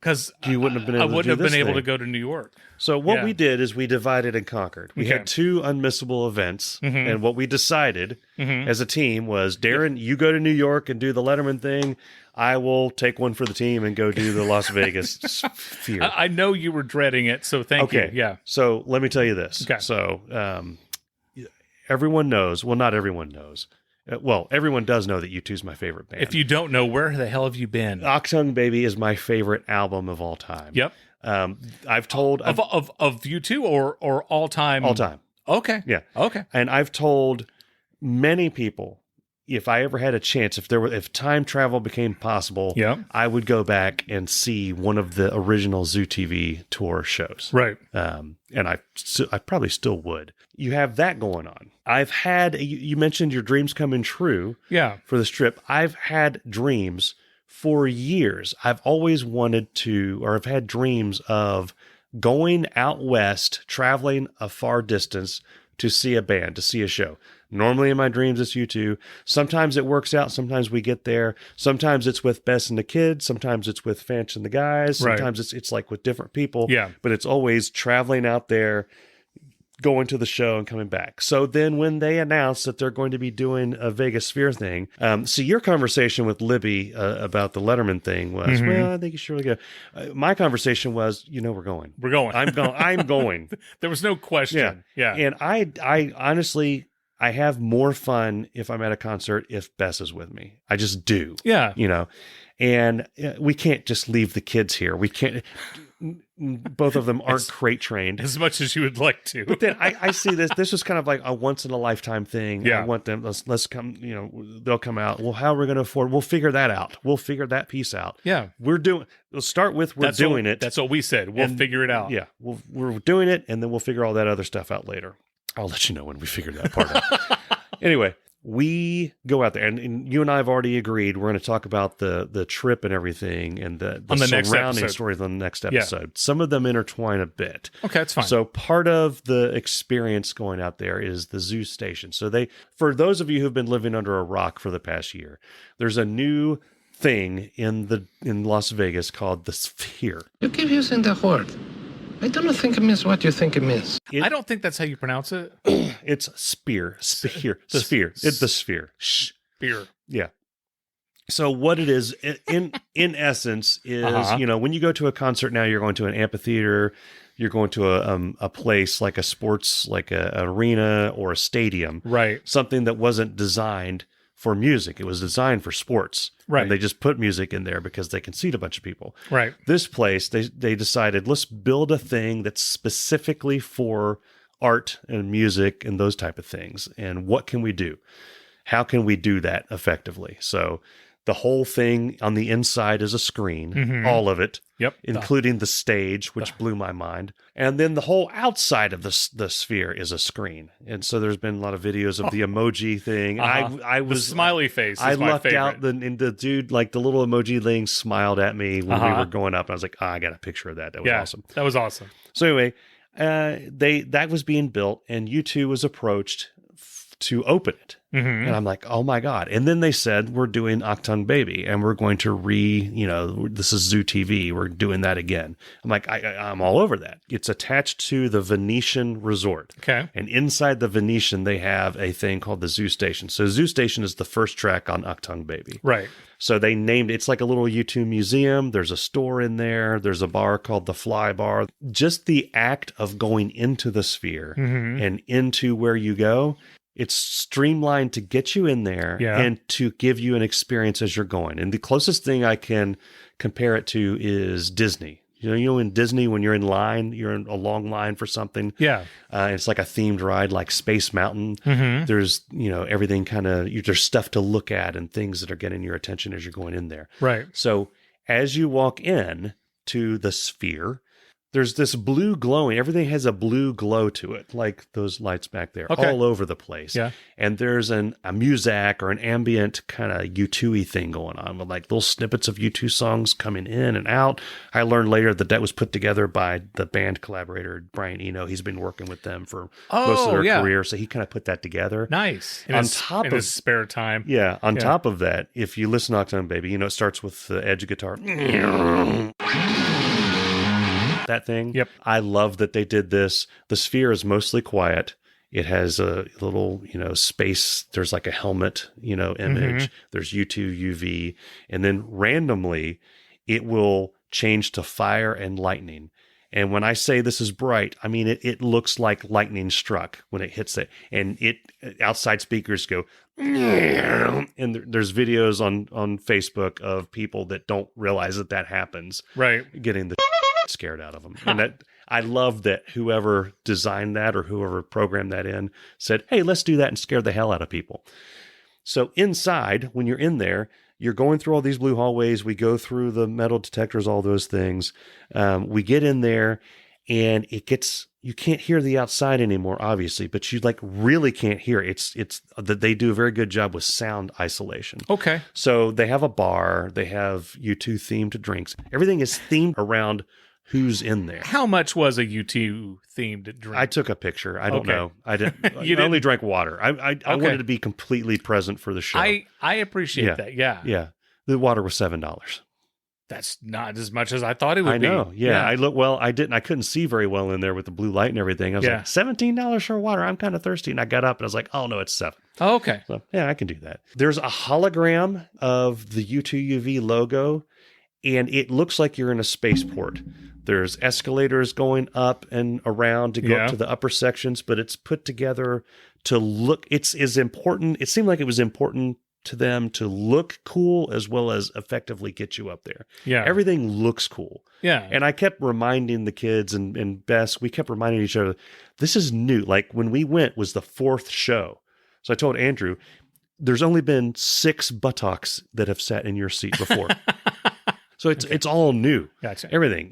Because you wouldn't have been able I wouldn't have been able to go to New York. So what we did is we divided and conquered. We had two unmissable events. And what we decided as a team was, Darin, you go to New York and do the Letterman thing. I will take one for the team and go do the Las Vegas Sphere. I know you were dreading it, so thank you. Yeah. So let me tell you this. Okay. So everyone knows. Well, not everyone knows. Well, everyone does know that U2 is my favorite band. If you don't know, where the hell have you been? Achtung Baby is my favorite album of all time. Yep. I've told of U2 or all time. All time. Okay. Yeah. Okay. And I've told many people, if I ever had a chance, if time travel became possible, I would go back and see one of the original Zoo TV tour shows. Right. And I probably still would. You have that going on. I've had, you mentioned your dreams coming true. Yeah. For this trip. I've had dreams for years. I've always wanted to, or I've had dreams of going out west, traveling a far distance to see a band, to see a show. Normally in my dreams, it's U2. Sometimes it works out. Sometimes we get there. Sometimes it's with Bess and the kids. Sometimes it's with Fanch and the guys. Sometimes it's like with different people. Yeah. But it's always traveling out there, going to the show and coming back. So then when they announced that they're going to be doing a Vegas Sphere thing, so your conversation with Libby about the Letterman thing was, well, I think you should really go. My conversation was, we're going. We're going. I'm going. There was no question. Yeah. And I honestly, I have more fun if I'm at a concert if Bess is with me. I just do. Yeah. And we can't just leave the kids here. We can't. Both of them aren't crate trained as much as you would like to. But then I see this. This was kind of like a once in a lifetime thing. Yeah. I want them. Let's come. They'll come out. Well, how are we going to afford? We'll figure that out. We'll figure that piece out. Yeah. We'll start with we're doing it. That's what we said. We'll figure it out. Yeah. We're doing it, and then we'll figure all that other stuff out later. I'll let you know when we figure that part out. Anyway. We go out there, and you and I have already agreed we're going to talk about the trip and everything and the surrounding stories on the next episode. Yeah. Some of them intertwine a bit. Okay, that's fine. So part of the experience going out there is the zoo station. So for those of you who've been living under a rock for the past year, there's a new thing in Las Vegas called the Sphere. You keep using the word. I don't think it means what you think it means. I don't think that's how you pronounce it. It's Sphere. It's the Sphere. Sphere. Yeah. So what it is, in essence, is when you go to a concert now, you're going to an amphitheater, you're going to a place like a sports, like an arena or a stadium, right? Something that wasn't designed for music. It was designed for sports. Right. And they just put music in there because they can seat a bunch of people. Right. This place, they decided, let's build a thing that's specifically for art and music and those type of things. And what can we do? How can we do that effectively? So the whole thing on the inside is a screen, all of it, including the stage, which blew my mind. And then the whole outside of the Sphere is a screen. And so there's been a lot of videos of the emoji thing. I was the smiley face. I lucked out, and the dude, like the little emoji thing, smiled at me when we were going up. And I was like, I got a picture of that. That was awesome. That was awesome. So anyway, that was being built, and U2 was approached to open it. And I'm like, oh my God. And then they said, we're doing Achtung Baby, and we're going to this is Zoo TV. We're doing that again. I'm like, I'm all over that. It's attached to the Venetian Resort. Okay. And inside the Venetian, they have a thing called the Zoo Station. So Zoo Station is the first track on Achtung Baby. Right. So they named it's like a little U2 museum. There's a store in there. There's a bar called the Fly Bar. Just the act of going into the Sphere and into where you go, it's streamlined to get you in there and to give you an experience as you're going. And the closest thing I can compare it to is Disney. You know, in Disney, when you're in line, you're in a long line for something. Yeah. It's like a themed ride, like Space Mountain. There's, everything there's stuff to look at and things that are getting your attention as you're going in there. Right. So as you walk in to the Sphere, there's this blue glowing. Everything has a blue glow to it, like those lights back there, all over the place. Yeah. And there's a muzak or an ambient kind of U2-y thing going on with like little snippets of U2 songs coming in and out. I learned later that was put together by the band collaborator, Brian Eno. He's been working with them for most of their career. So he kind of put that together. Nice. In his spare time. Yeah. On top of that, if you listen to Achtung Baby, it starts with the edge guitar. That thing. Yep. I love that they did this. The Sphere is mostly quiet. It has a little, space. There's like a helmet, image. There's U2, UV. And then randomly, it will change to fire and lightning. And when I say this is bright, I mean, it looks like lightning struck when it hits it. And outside speakers go, and there's videos on Facebook of people that don't realize that happens. Right. Getting the scared out of them. And I love that whoever designed that or whoever programmed that in said, hey, let's do that and scare the hell out of people. So inside, when you're in there, you're going through all these blue hallways. We go through the metal detectors, all those things. We get in there and you can't hear the outside anymore, obviously, but you really can't hear. It's that they do a very good job with sound isolation. Okay. So they have a bar, they have U2 themed drinks. Everything is themed around who's in there. How much was a U2 themed drink? I took a picture. I don't know. I didn't. I only drank water. I wanted to be completely present for the show. I appreciate that. Yeah. Yeah. The water was $7. That's not as much as I thought it would be. I know. Yeah. I couldn't see very well in there with the blue light and everything. I was like, $17 for water. I'm kind of thirsty. And I got up and I was like, oh no, it's $7. Oh, okay. So yeah, I can do that. There's a hologram of the U2 UV logo, and it looks like you're in a spaceport. There's escalators going up and around to go up to the upper sections, but it's put together to look, it seemed like it was important to them to look cool as well as effectively get you up there. Yeah. Everything looks cool. Yeah. And I kept reminding the kids and Bess, we kept reminding each other, this is new. Like when we went was the 4th show. So I told Andrew, there's only been 6 buttocks that have sat in your seat before. So it's all new. Gotcha. Everything,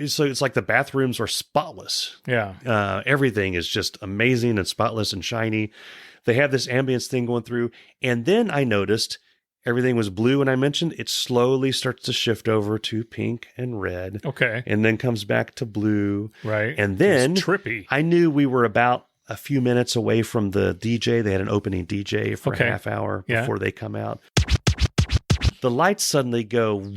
so it's like the bathrooms are spotless. Yeah. Everything is just amazing and spotless and shiny. They have this ambience thing going through. And then I noticed everything was blue. And I mentioned it slowly starts to shift over to pink and red. Okay. And then comes back to blue. Right. And then it's trippy. I knew we were about a few minutes away from the DJ. They had an opening DJ for a half hour before they come out. The lights suddenly go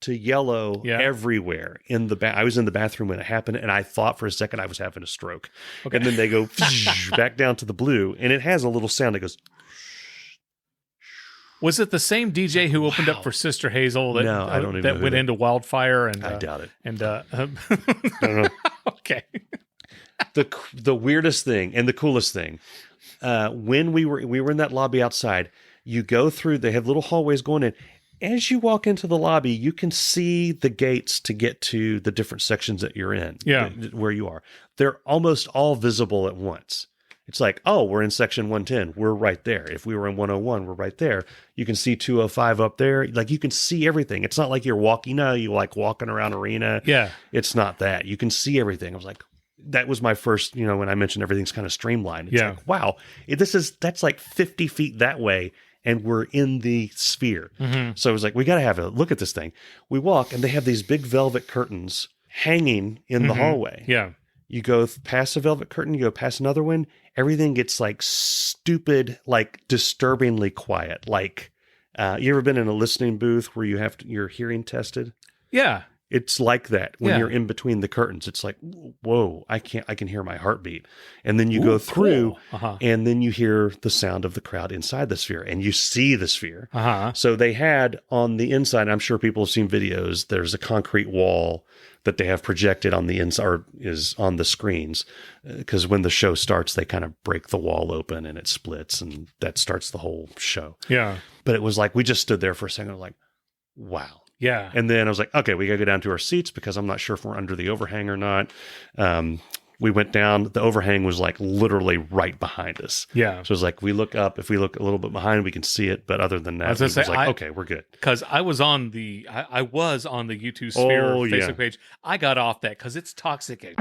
to yellow everywhere in the I was in the bathroom when it happened, and I thought for a second I was having a stroke. Okay. And then they go back down to the blue, and it has a little sound that goes. Was it the same DJ who opened up for Sister Hazel that, no, I don't even know went into Wildfire? And I doubt it. And I don't know. Okay. The weirdest thing and the coolest thing, when we were in that lobby outside, you go through. They have little hallways going in. As you walk into the lobby, you can see the gates to get to the different sections that you're in. Yeah, where you are. They're almost all visible at once. It's like, oh, we're in section 110. We're right there. If we were in 101, we're right there. You can see 205 up there. Like you can see everything. It's not like you're walking. You like walking around arena. Yeah, it's not that. You can see everything. I was like, that was my first. When I mentioned everything's kind of streamlined. It's like, wow, that's like 50 feet that way. And we're in the Sphere. Mm-hmm. So it was like, we got to have a look at this thing. We walk and they have these big velvet curtains hanging in the hallway. Yeah. You go past the velvet curtain, you go past another one, everything gets like stupid, like disturbingly quiet. Like, you ever been in a listening booth where your hearing tested? Yeah. It's like that when you're in between the curtains. It's like, whoa, I can hear my heartbeat. And then you go through and then you hear the sound of the crowd inside the sphere and you see the sphere. So they had on the inside, I'm sure people have seen videos, there's a concrete wall that they have projected on the inside, or is on the screens. Because when the show starts, they kind of break the wall open and it splits, and that starts the whole show. Yeah. But it was like, we just stood there for a second, like, wow. Yeah. And then I was like, okay, we got to go down to our seats because I'm not sure if we're under the overhang or not. We went down. The overhang was like literally right behind us. Yeah. So it was like, if we look a little bit behind, we can see it. But other than that, it was like, okay, we're good. Because I was on the U2 Sphere Facebook page. I got off that because it's toxic.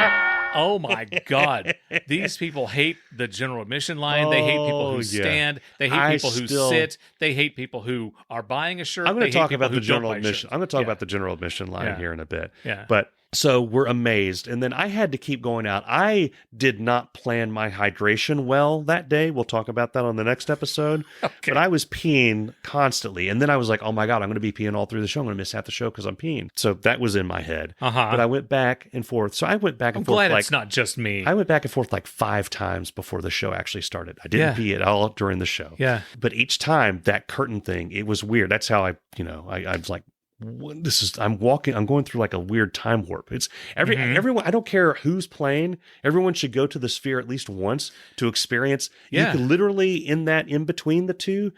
Oh my God. These people hate the general admission line. They hate people who stand. They hate people who sit. They hate people who are buying a shirt. I'm going to talk about the general admission. I'm going to talk about the general admission line here in a bit. Yeah. But so we're amazed. And then I had to keep going out. I did not plan my hydration well that day. We'll talk about that on the next episode. Okay. But I was peeing constantly. And then I was like, oh my God, I'm going to be peeing all through the show. I'm going to miss half the show because I'm peeing. So that was in my head. But I went back and forth. So I went back and forth. I'm glad it's not just me. I went back and forth like 5 times before the show actually started. I didn't pee at all during the show. Yeah. But each time, that curtain thing, it was weird. That's how I was like, I'm going through like a weird time warp. It's everyone, I don't care who's playing, everyone should go to the Sphere at least once to experience. You can literally, in between the two,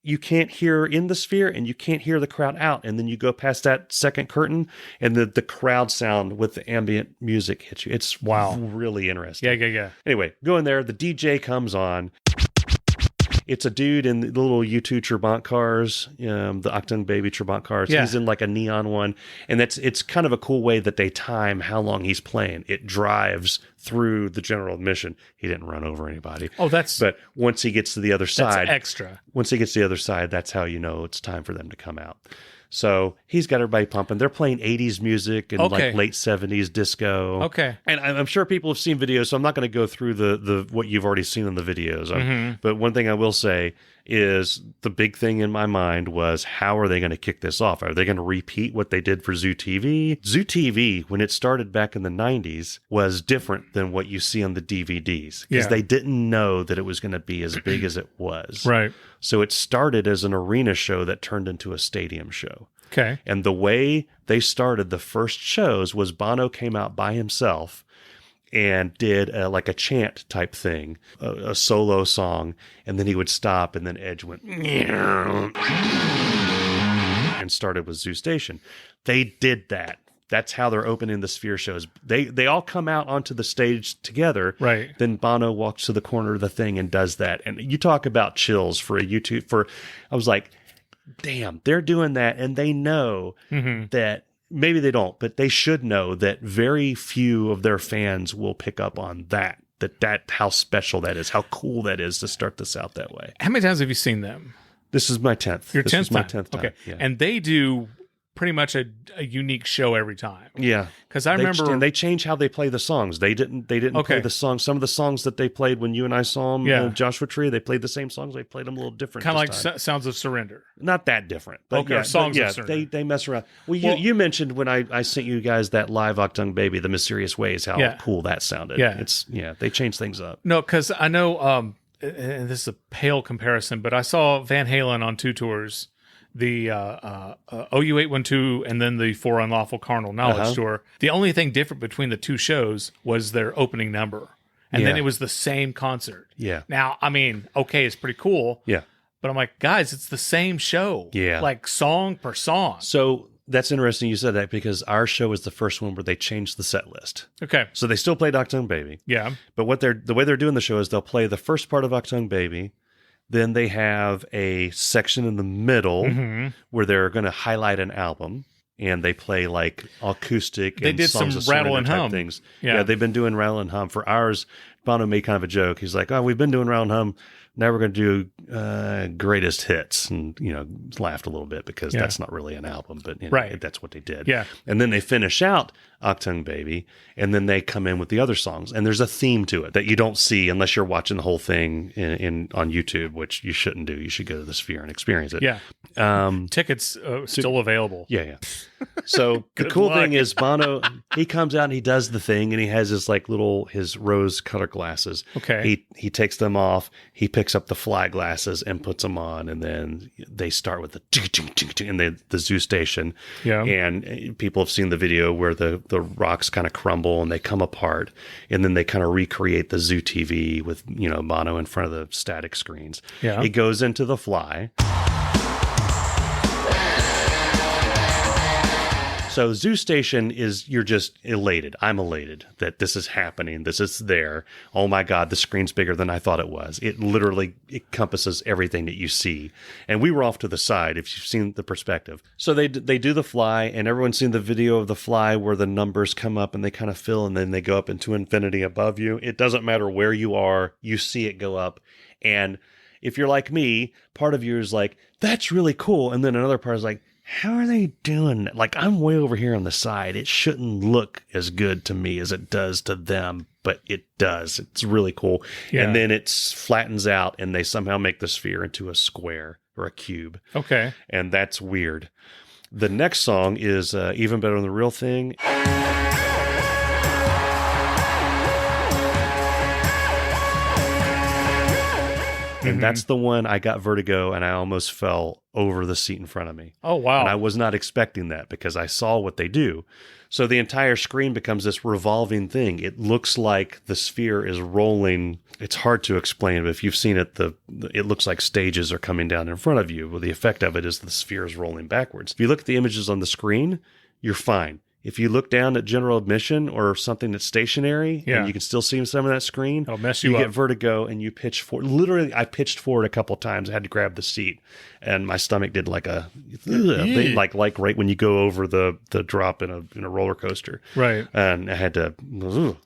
you can't hear in the Sphere and you can't hear the crowd out. And then you go past that second curtain and the crowd sound with the ambient music hits you. It's really interesting. Yeah. Anyway, go in there, the DJ comes on. It's a dude in the little U2 Trabant cars, the Achtung Baby Trabant cars. Yeah. He's in like a neon one. And it's kind of a cool way that they time how long he's playing. It drives through the general admission. He didn't run over anybody. But once he gets to the other side. That's extra. Once he gets to the other side, that's how you know it's time for them to come out. So he's got everybody pumping. They're playing 80s music and like late 70s disco. Okay. And I'm sure people have seen videos, so I'm not going to go through the what you've already seen in the videos. But one thing I will say is the big thing in my mind was, how are they going to kick this off? Are they going to repeat what they did for Zoo TV? Zoo TV, when it started back in the 90s, was different than what you see on the DVDs because they didn't know that it was going to be as big as it was. Right. So it started as an arena show that turned into a stadium show. Okay. And the way they started the first shows was Bono came out by himself and did like a chant type thing, a solo song, and then he would stop, and then Edge went and started with Zoo Station. They did that. That's how they're opening the Sphere shows. They all come out onto the stage together. Right. Then Bono walks to the corner of the thing and does that. And you talk about chills for a YouTube. I was like, damn, they're doing that, and they know that. Maybe they don't, but they should know that very few of their fans will pick up on that how special that is, how cool that is to start this out that way. How many times have you seen them? This is my 10th. Your 10th time? My 10th time. Okay. Yeah. And they do pretty much a unique show every time. Yeah. Because I remember... And they change how they play the songs. They didn't play the songs. Some of the songs that they played when you and I saw them, Joshua Tree, they played the same songs. They played them a little different. Kind of like Sounds of Surrender. Not that different. But Songs of Surrender. They mess around. Well, you mentioned when I sent you guys that live Achtung Baby, The Mysterious Ways, how cool that sounded. Yeah. They changed things up. No, because I know, and this is a pale comparison, but I saw Van Halen on 2 tours. The OU812 and then the For Unlawful Carnal Knowledge tour. The only thing different between the 2 shows was their opening number. And then it was the same concert. Yeah. Now, I mean, okay, it's pretty cool. Yeah. But I'm like, guys, it's the same show. Yeah. Like song per song. So that's interesting you said that because our show was the first one where they changed the set list. Okay. So they still played Achtung Baby. Yeah. But the way they're doing the show is they'll play the first part of Achtung Baby. Then they have a section in the middle where they're going to highlight an album, and they play like acoustic. They and did songs some of rattle and type hum things. Yeah, they've been doing rattle and hum for ours. Bono made kind of a joke. He's like, "Oh, we've been doing Round Hum. Now we're going to do greatest hits," and laughed a little bit because that's not really an album, but that's what they did. Yeah, and then they finish out Achtung Baby, and then they come in with the other songs, and there's a theme to it that you don't see unless you're watching the whole thing on YouTube, which you shouldn't do. You should go to the Sphere and experience it. Yeah, tickets still available. Yeah. So the cool thing is Bono, he comes out and he does the thing, and he has his rose color glasses. Okay, he takes them off. He picks up the fly glasses and puts them on, and then they start with the zoo station. Yeah, and people have seen the video where the rocks kind of crumble and they come apart, and then they kind of recreate the zoo TV with Bono in front of the static screens. Yeah, it goes into the fly. So Zoo Station is, you're just elated. I'm elated that this is happening. This is there. Oh my God, the screen's bigger than I thought it was. It literally encompasses everything that you see. And we were off to the side, if you've seen the perspective. So they do the fly, and everyone's seen the video of the fly where the numbers come up and they kind of fill, and then they go up into infinity above you. It doesn't matter where you are, you see it go up. And if you're like me, part of you is like, that's really cool. And then another part is like, how are they doing that? Like, I'm way over here on the side. It shouldn't look as good to me as it does to them, but it does. It's really cool. Yeah. And then it flattens out, and they somehow make the sphere into a square or a cube. Okay. And that's weird. The next song is Even Better Than the Real Thing. And that's the one I got vertigo, and I almost fell over the seat in front of me. Oh, wow. And I was not expecting that because I saw what they do. So the entire screen becomes this revolving thing. It looks like the sphere is rolling. It's hard to explain, but if you've seen it, it looks like stages are coming down in front of you. Well, the effect of it is the sphere is rolling backwards. If you look at the images on the screen, you're fine. If you look down at general admission or something that's stationary, and you can still see some of that screen, it'll mess you get up. vertigo and you pitch forward. Literally, I pitched forward a couple of times. I had to grab the seat, and my stomach did like a thing, like right when you go over the drop in a roller coaster. Right. And I had to, but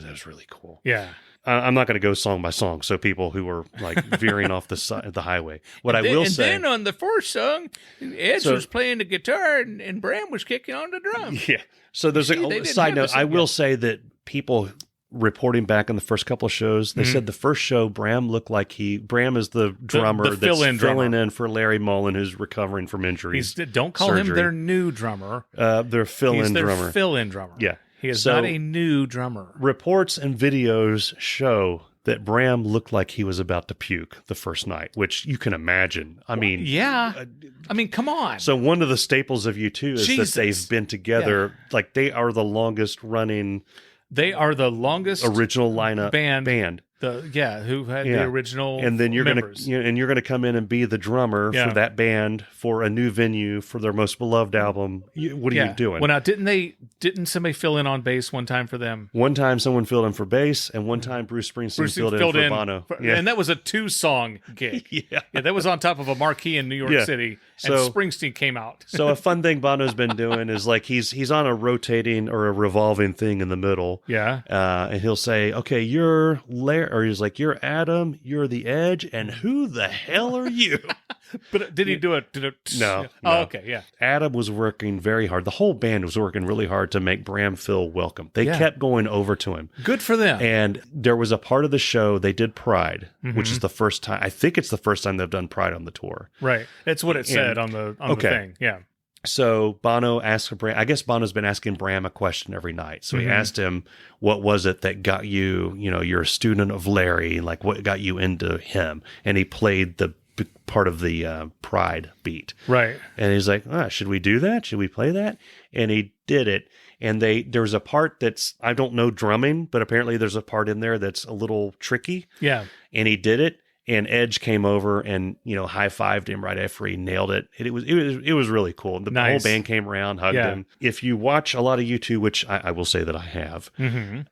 that was really cool. Yeah. I'm not going to go song by song. So people who are like veering off the highway, what I will say. And then on the first song, Ed was playing the guitar and Bram was kicking on the drums. Yeah. So there's a side note. I will say that people reporting back in the first couple of shows, they said the first show, Bram looked like Bram is the drummer the that's filling in for Larry Mullen, who's recovering from injuries. Don't call him their new drummer. Their fill-in drummer. He's their fill-in drummer. Yeah. He is not a new drummer. Reports and videos show that Bram looked like he was about to puke the first night, which you can imagine. I mean... Yeah. I mean, come on. So one of the staples of U2 is that they've been together. Yeah. Like, they are the longest running... They are the longest... original lineup band. Who had the original and then you're members. You're gonna come in and be the drummer for that band for a new venue for their most beloved album. What are you doing? Well, now didn't somebody fill in on bass one time for them? One time someone filled in for bass, and one time Bruce Springsteen filled in for Bono. And that was a 2-song gig. Yeah, that was on top of a marquee in New York City, and Springsteen came out. So a fun thing Bono's been doing is like he's on a rotating or a revolving thing in the middle. Yeah, and he'll say, "Okay, you're Larry," or he's like, "You're Adam, you're the Edge, and who the hell are you?" But did he do it? No. Oh, okay, yeah. Adam was working very hard. The whole band was working really hard to make Bram feel welcome. They kept going over to him. Good for them. And there was a part of the show, they did Pride, which is the first time, I think it's the first time they've done Pride on the tour. Right. That's what it said on the thing. Yeah. So Bono asked Bram, I guess Bono's been asking Bram a question every night. So he asked him, what was it that got you, you're a student of Larry, like what got you into him? And he played the part of the Pride beat. Right. And he's like, should we do that? Should we play that? And he did it. And there's a part that's, I don't know drumming, but apparently there's a part in there that's a little tricky. Yeah. And he did it. And Edge came over and, high-fived him right after he nailed it. And it was really cool. The whole band came around, hugged him. If you watch a lot of U2, which I will say that I have,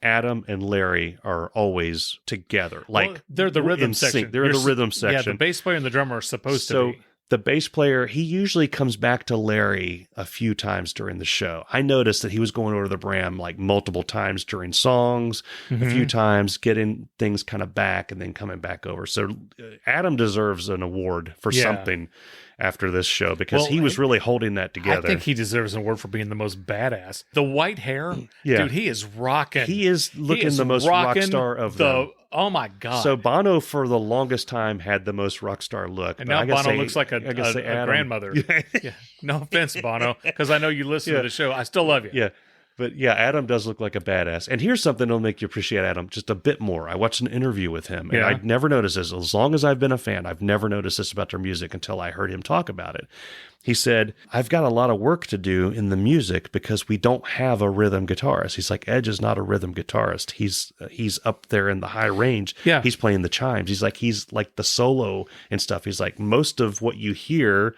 Adam and Larry are always together. Like, they're the rhythm section. They're in the rhythm section. Yeah, the bass player and the drummer are supposed to be. the bass player, he usually comes back to Larry a few times during the show. I noticed that he was going over the Bram like multiple times during songs, a few times, getting things kind of back and then coming back over. So Adam deserves an award for something after this show, because he was really holding that together. I think he deserves an award for being the most badass. The white hair, dude, he is rocking. He is looking the most rock star of them. Oh my God. So Bono for the longest time had the most rock star look. And now Bono looks like a grandmother. Yeah. No offense, Bono, because I know you listen to the show. I still love you. Yeah. But yeah, Adam does look like a badass. And here's something that'll make you appreciate Adam just a bit more. I watched an interview with him, and I'd never noticed this. As long as I've been a fan, I've never noticed this about their music until I heard him talk about it. He said, I've got a lot of work to do in the music because we don't have a rhythm guitarist. He's like, Edge is not a rhythm guitarist. He's up there in the high range. Yeah. He's playing the chimes. He's like the solo and stuff. He's like, most of what you hear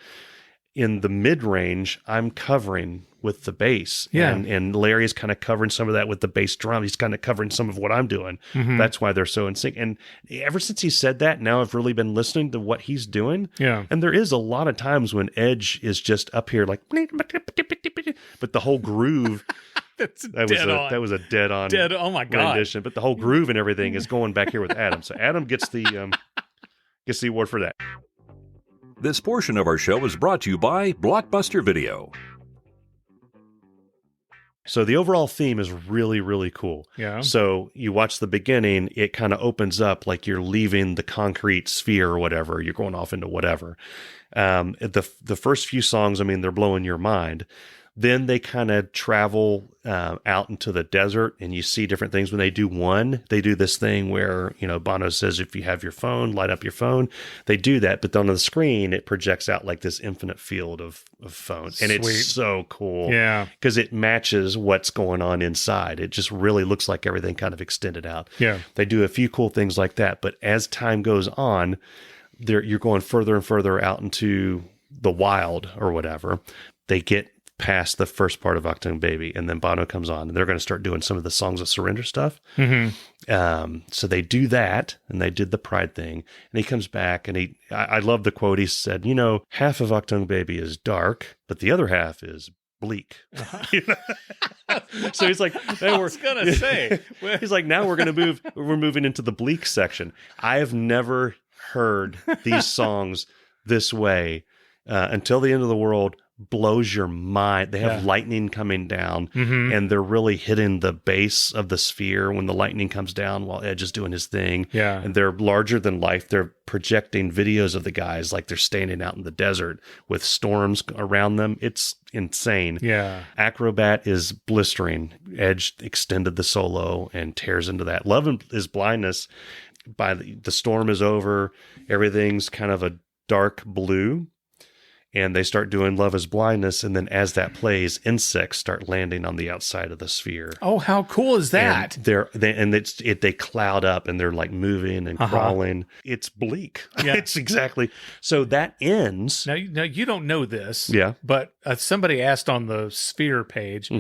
in the mid-range, I'm covering with the bass. Yeah. And Larry's kind of covering some of that with the bass drum. He's kind of covering some of what I'm doing. That's why they're so in sync. And ever since he said that, now I've really been listening to what he's doing. Yeah. And there is a lot of times when Edge is just up here like, but the whole groove, that was a dead on oh my God. rendition. But the whole groove and everything is going back here with Adam. So Adam gets the award for that. This portion of our show is brought to you by Blockbuster Video. So the overall theme is really, really cool. Yeah. So you watch the beginning, it kind of opens up like you're leaving the concrete sphere or whatever. You're going off into whatever. The first few songs, I mean, they're blowing your mind. Then they kind of travel out into the desert, and you see different things. When they do one, they do this thing where, Bono says, if you have your phone, light up your phone. They do that, but on the screen, it projects out like this infinite field of phones. And it's so cool. Yeah. Because it matches what's going on inside. It just really looks like everything kind of extended out. Yeah. They do a few cool things like that, but as time goes on, you're going further and further out into the wild or whatever. They get past the first part of Octung Baby, and then Bono comes on, and they're going to start doing some of the Songs of Surrender stuff. So they do that, and they did the Pride thing, and he comes back, and I love the quote. He said, half of Octung Baby is dark, but the other half is bleak. So he's like, I was going to say, he's like, now we're moving into the bleak section. I have never heard these songs this way until the end of the world. Blows your mind. They have lightning coming down, and they're really hitting the base of the sphere when the lightning comes down while Edge is doing his thing. Yeah. And they're larger than life. They're projecting videos of the guys like they're standing out in the desert with storms around them. It's insane. Yeah. Acrobat is blistering. Edge extended the solo and tears into that. Love is Blindness. By the storm is over. Everything's kind of a dark blue. And they start doing Love is Blindness, and then as that plays, insects start landing on the outside of the sphere. Oh, how cool is that? And they cloud up, and they're like moving and crawling. It's bleak. Yeah. It's exactly. So that ends. Now you don't know this. Yeah. But somebody asked on the Sphere page,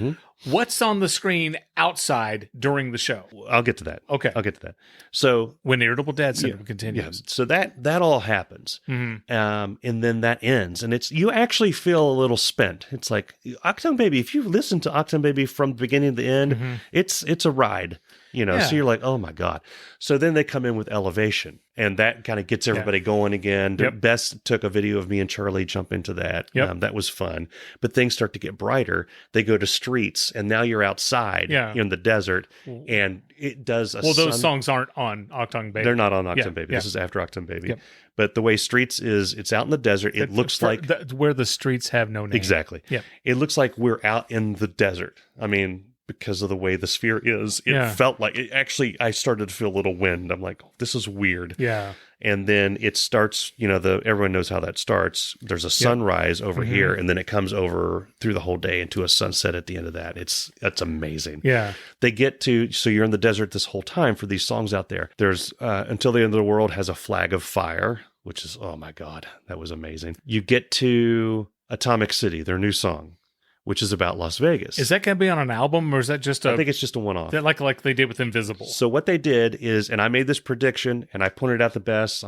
what's on the screen outside during the show? I'll get to that. Okay. I'll get to that. So when Irritable Dad Syndrome continues. Yeah. So that all happens. And then that ends. And you actually feel a little spent. It's like Octung Baby, if you listen to Octung Baby from the beginning to the end, it's a ride. So you're like, oh my God. So then they come in with Elevation, and that kind of gets everybody going again. Best took a video of me and Charlie jump into that. That was fun. But things start to get brighter. They go to Streets, and now you're outside in the desert, and it does those songs aren't on Octung Baby. They're not on Octung Baby. This is after Octung Baby. But the way Streets is, it's out in the desert. It looks like where the streets have no name. Exactly. It looks like we're out in the desert. I mean, because of the way the sphere is, it felt like it actually, I started to feel a little wind. I'm like, this is weird. Yeah. And then it starts, everyone knows how that starts. There's a sunrise over here, and then it comes over through the whole day into a sunset at the end of that. That's amazing. Yeah. They get to, so you're in the desert this whole time for these songs out there. There's Until the End of the World has a Flag of Fire, which is, oh my God, that was amazing. You get to Atomic City, their new song, which is about Las Vegas. Is that going to be on an album, or is that just I think it's just a one-off. Like they did with Invisible? So what they did is, and I made this prediction, and I pointed out the best.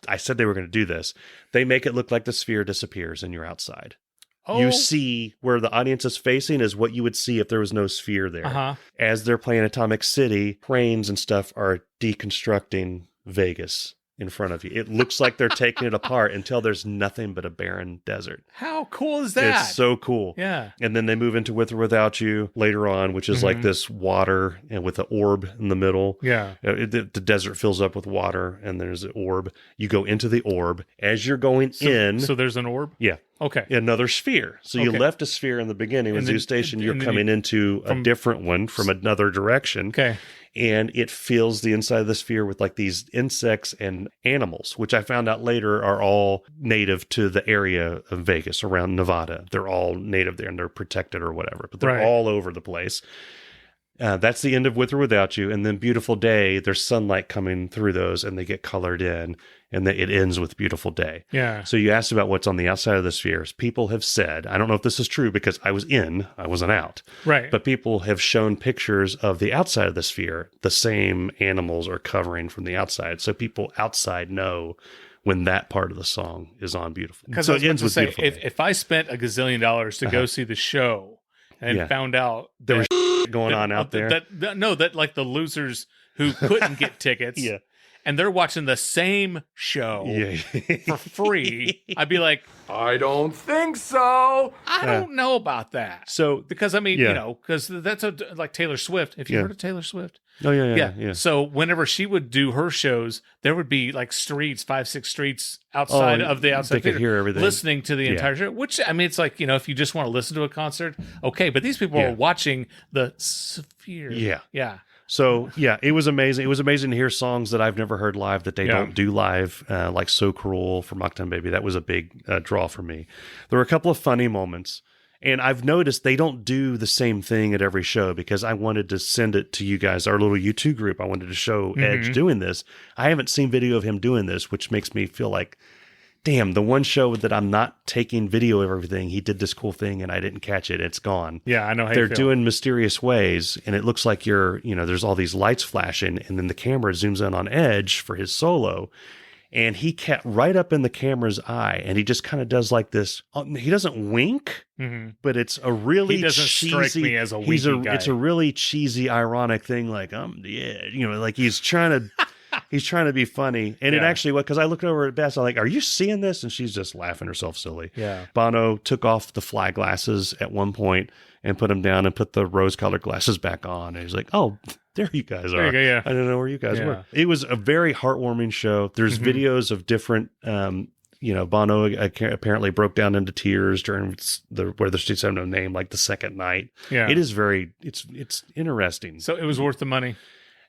I said they were going to do this. They make it look like the sphere disappears and you're outside. Oh. You see where the audience is facing is what you would see if there was no sphere there. Uh-huh. As they're playing Atomic City, cranes and stuff are deconstructing Vegas in front of you. It looks like they're taking it apart until there's nothing but a barren desert. How cool is that? It's so cool. Yeah. And then they move into With or Without You later on, which is like this water and with the orb in the middle. Yeah. The desert fills up with water and there's an orb. You go into the orb. As you're going in. So there's an orb? Yeah. Okay. Another sphere. So you left a sphere in the beginning with Zoo Station. You're coming into a different one from another direction. Okay. And it fills the inside of the sphere with like these insects and animals, which I found out later are all native to the area of Vegas around Nevada. They're all native there and they're protected or whatever, but they're all over the place. That's the end of With or Without You. And then Beautiful Day, there's sunlight coming through those and they get colored in, and it ends with Beautiful Day. Yeah. So you asked about what's on the outside of the spheres. People have said, I don't know if this is true because I was in, I wasn't out. Right. But people have shown pictures of the outside of the sphere. The same animals are covering from the outside. So people outside know when that part of the song is on Beautiful. Because so it ends with say, Beautiful Day. if I spent $1 gazillion to go see the show and found out there was going on out there. That like the losers who couldn't get tickets. Yeah. And they're watching the same show for free, I'd be like, I don't think so. I don't know about that. So because I mean, because that's like Taylor Swift. If you heard of Taylor Swift, oh yeah. So whenever she would do her shows, there would be like streets, 5-6 streets outside of the outside they theater, could hear everything, listening to the entire show. Which I mean, it's like if you just want to listen to a concert, okay. But these people are watching the sphere. Yeah. So, it was amazing. It was amazing to hear songs that I've never heard live that they don't do live, like So Cruel from Mocktown Baby. That was a big draw for me. There were a couple of funny moments, and I've noticed they don't do the same thing at every show because I wanted to send it to you guys, our little YouTube group. I wanted to show Edge doing this. I haven't seen video of him doing this, which makes me feel like, damn, the one show that I'm not taking video of everything, he did this cool thing and I didn't catch it. It's gone. Yeah, I know how they're you feel. doing mysterious ways, and it looks like there's all these lights flashing, and then the camera zooms in on Edge for his solo, and he kept right up in the camera's eye, and he just kind of does like this. He doesn't wink, but it's a really he doesn't cheesy, strike me as a winky guy. It's a really cheesy, ironic thing, like like he's trying to. He's trying to be funny. And it actually, because I looked over at Bess, I'm like, are you seeing this? And she's just laughing herself silly. Yeah. Bono took off the fly glasses at one point and put them down and put the rose-colored glasses back on. And he's like, oh, there you guys are. You go, yeah. I don't know where you guys were. It was a very heartwarming show. There's videos of different, Bono apparently broke down into tears during where the streets have no name, like the second night. Yeah. It is it's interesting. So it was worth the money.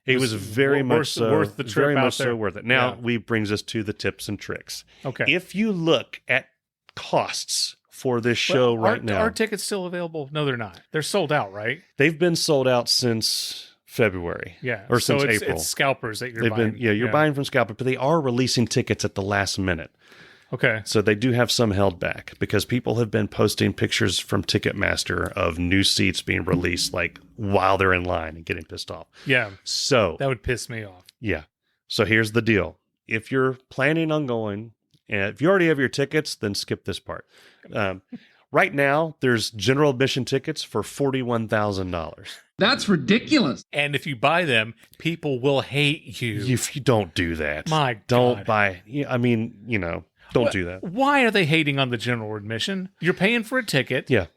It was very much so worth the trip. Very out much there. so worth it. Now brings us to the tips and tricks. Okay. If you look at costs for this show now, are tickets still available? No, they're not. They're sold out, right? They've been sold out since February. Yeah. Or so since it's, April. It's scalpers that you're buying. You're buying from scalpers, but they are releasing tickets at the last minute. Okay. So they do have some held back because people have been posting pictures from Ticketmaster of new seats being released like while they're in line and getting pissed off. Yeah. So that would piss me off. Yeah. So here's the deal. If you're planning on going, and if you already have your tickets, then skip this part. Right now, there's general admission tickets for $41,000. That's ridiculous. And if you buy them, people will hate you. If you don't do that. My don't God. buy. I mean, don't do that. Why are they hating on the general admission? You're paying for a ticket. Yeah.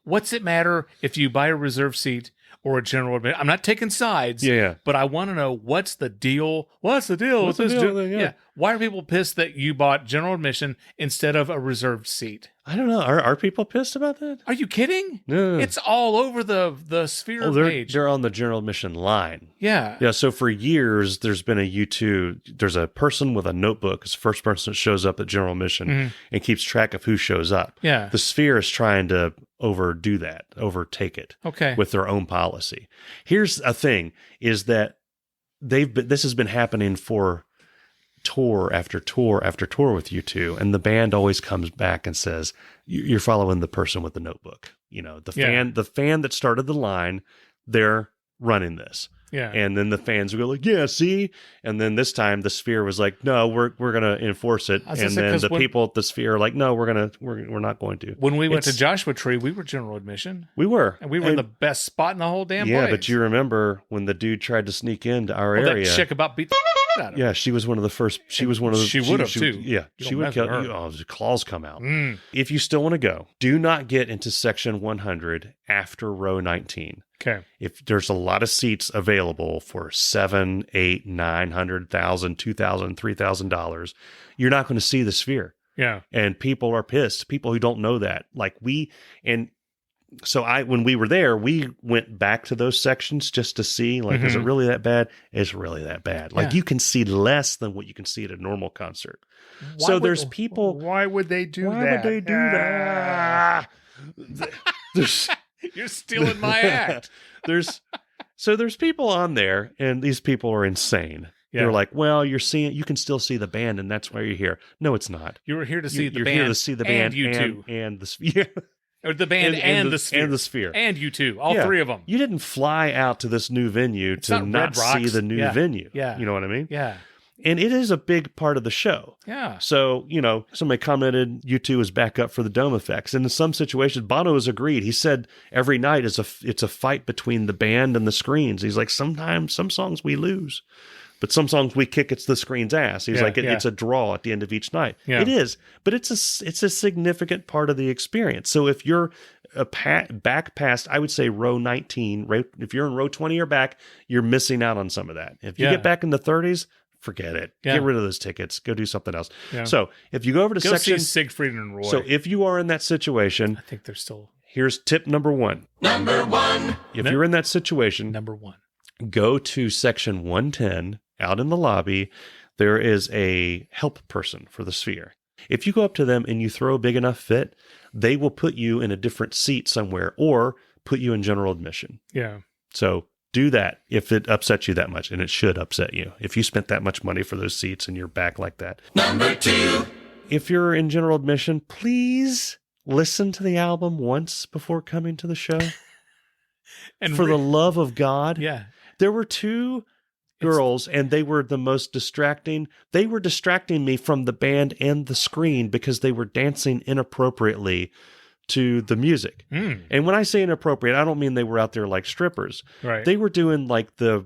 What's it matter if you buy a reserve seat or a general admission? I'm not taking sides. Yeah. But I want to know what's the deal. What's the deal with this? Yeah. Why are people pissed that you bought general admission instead of a reserved seat? I don't know. Are people pissed about that? Are you kidding? No. It's all over the Sphere page. They're on the general admission line. Yeah. Yeah. So for years, there's been a U2. There's a person with a notebook. It's the first person that shows up at general admission and keeps track of who shows up. Yeah. The Sphere is trying to overtake it. Okay. With their own policy. Here's a thing: is that this has been happening for tour after tour after tour with U2, and the band always comes back and says, "You're following the person with the notebook." The fan that started the line, they're running this. Yeah. And then the fans go like, "Yeah, see?" And then this time the Sphere was like, "No, we're going to enforce it." And then the people at the Sphere are like, "No, we're not going to." When we went to Joshua Tree, we were general admission. We were. And we were in the best spot in the whole damn place. Yeah, but you remember when the dude tried to sneak into our area. That chick about beat the out of him. Yeah, she was one of the first. She would have too. Yeah, she would kill you. Oh, the claws come out. If you still want to go, do not get into section 100 after row 19. Okay. If there's a lot of seats available for $700, $800, $900, $1,000, $2,000, $3,000, you're not going to see the Sphere. Yeah. And people are pissed. People who don't know that, when we were there, we went back to those sections just to see, is it really that bad? It's really that bad. You can see less than what you can see at a normal concert. There's people. Why would they do that? Why would they do that? You're stealing my act. There's people on there, and these people are insane. Yeah. They're like, well, you can still see the band, and that's why you're here. No, it's not. You were here to see the you're band. Here to see the band and the Sphere. Or the band and the Sphere. And the Sphere. And U2. All three of them. You didn't fly out to this new venue to not see the new venue. Yeah. You know what I mean? Yeah. And it is a big part of the show. Yeah. So, somebody commented U2 is back up for the dome effects. And in some situations, Bono has agreed. He said every night it's a fight between the band and the screens. He's like, sometimes some songs we lose, but some songs we kick the screen's ass. He's it's a draw at the end of each night. Yeah. It is, but it's a significant part of the experience. So if you're back past, I would say row 19, if you're in row 20 or back, you're missing out on some of that. If you get back in the 30s, forget it. Yeah. Get rid of those tickets. Go do something else. Yeah. So if you go over to section, see Siegfried and Roy. So if you are in that situation, I think they're still. Here's tip number one. If you're in that situation, go to section 110 out in the lobby. There is a help person for the Sphere. If you go up to them and you throw a big enough fit, they will put you in a different seat somewhere or put you in general admission. Yeah. So do that if it upsets you that much, and it should upset you. If you spent that much money for those seats and you're back like that. Number 2. If you're in general admission, please listen to the album once before coming to the show. And for the love of God. Yeah. There were 2 girls, and they were the most distracting. They were distracting me from the band and the screen because they were dancing inappropriately to the music. And when I say inappropriate, I don't mean they were out there like strippers. Right. They were doing like the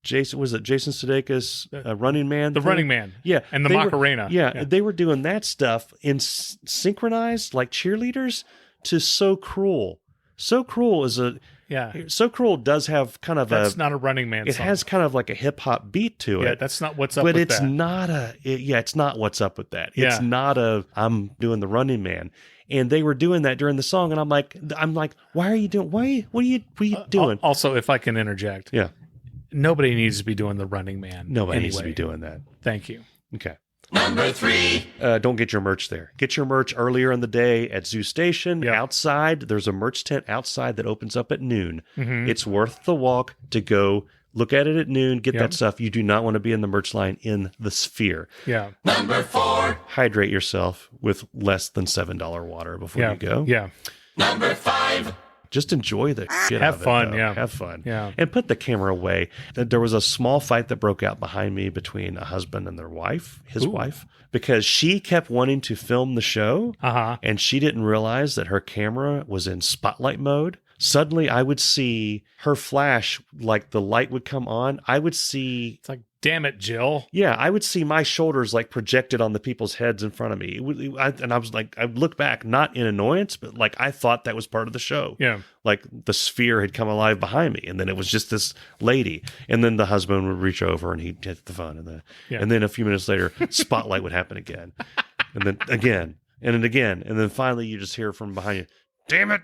Jason Sudeikis Running Man? The thing? Running Man. Yeah. And the Macarena. They were doing that stuff in synchronized like cheerleaders to So Cruel. So Cruel is a... Yeah. So Cruel does have kind of That's not a Running Man song. It has kind of like a hip-hop beat to it. Yeah, that's not what's up with that. But it's not it's not what's up with that. It's not I'm doing the Running Man. And they were doing that during the song, and I'm like, why are you doing? What are you doing? Also, if I can interject, nobody needs to be doing the Running Man. Nobody needs to be doing that. Thank you. Okay. Number 3. Don't get your merch there. Get your merch earlier in the day at Zoo Station. Outside, there's a merch tent outside that opens up at noon. Mm-hmm. It's worth the walk to go look at it at noon, get that stuff. You do not want to be in the merch line in the Sphere. Yeah. Number 4. Hydrate yourself with less than $7 water before you go. Yeah. Number 5. Just enjoy the shit out of it. Have fun. Yeah. And put the camera away. There was a small fight that broke out behind me between a husband and his wife, because she kept wanting to film the show. And she didn't realize that her camera was in spotlight mode. Suddenly I would see her flash, like the light would come on. I would see... It's like, damn it, Jill. Yeah, I would see my shoulders like projected on the people's heads in front of me. And I was like, I looked back, not in annoyance, but like I thought that was part of the show. Yeah. Like the Sphere had come alive behind me, and then it was just this lady. And then the husband would reach over and he'd hit the phone. And then a few minutes later, spotlight would happen again. And then again, and then again. And then finally you just hear from behind you, damn it,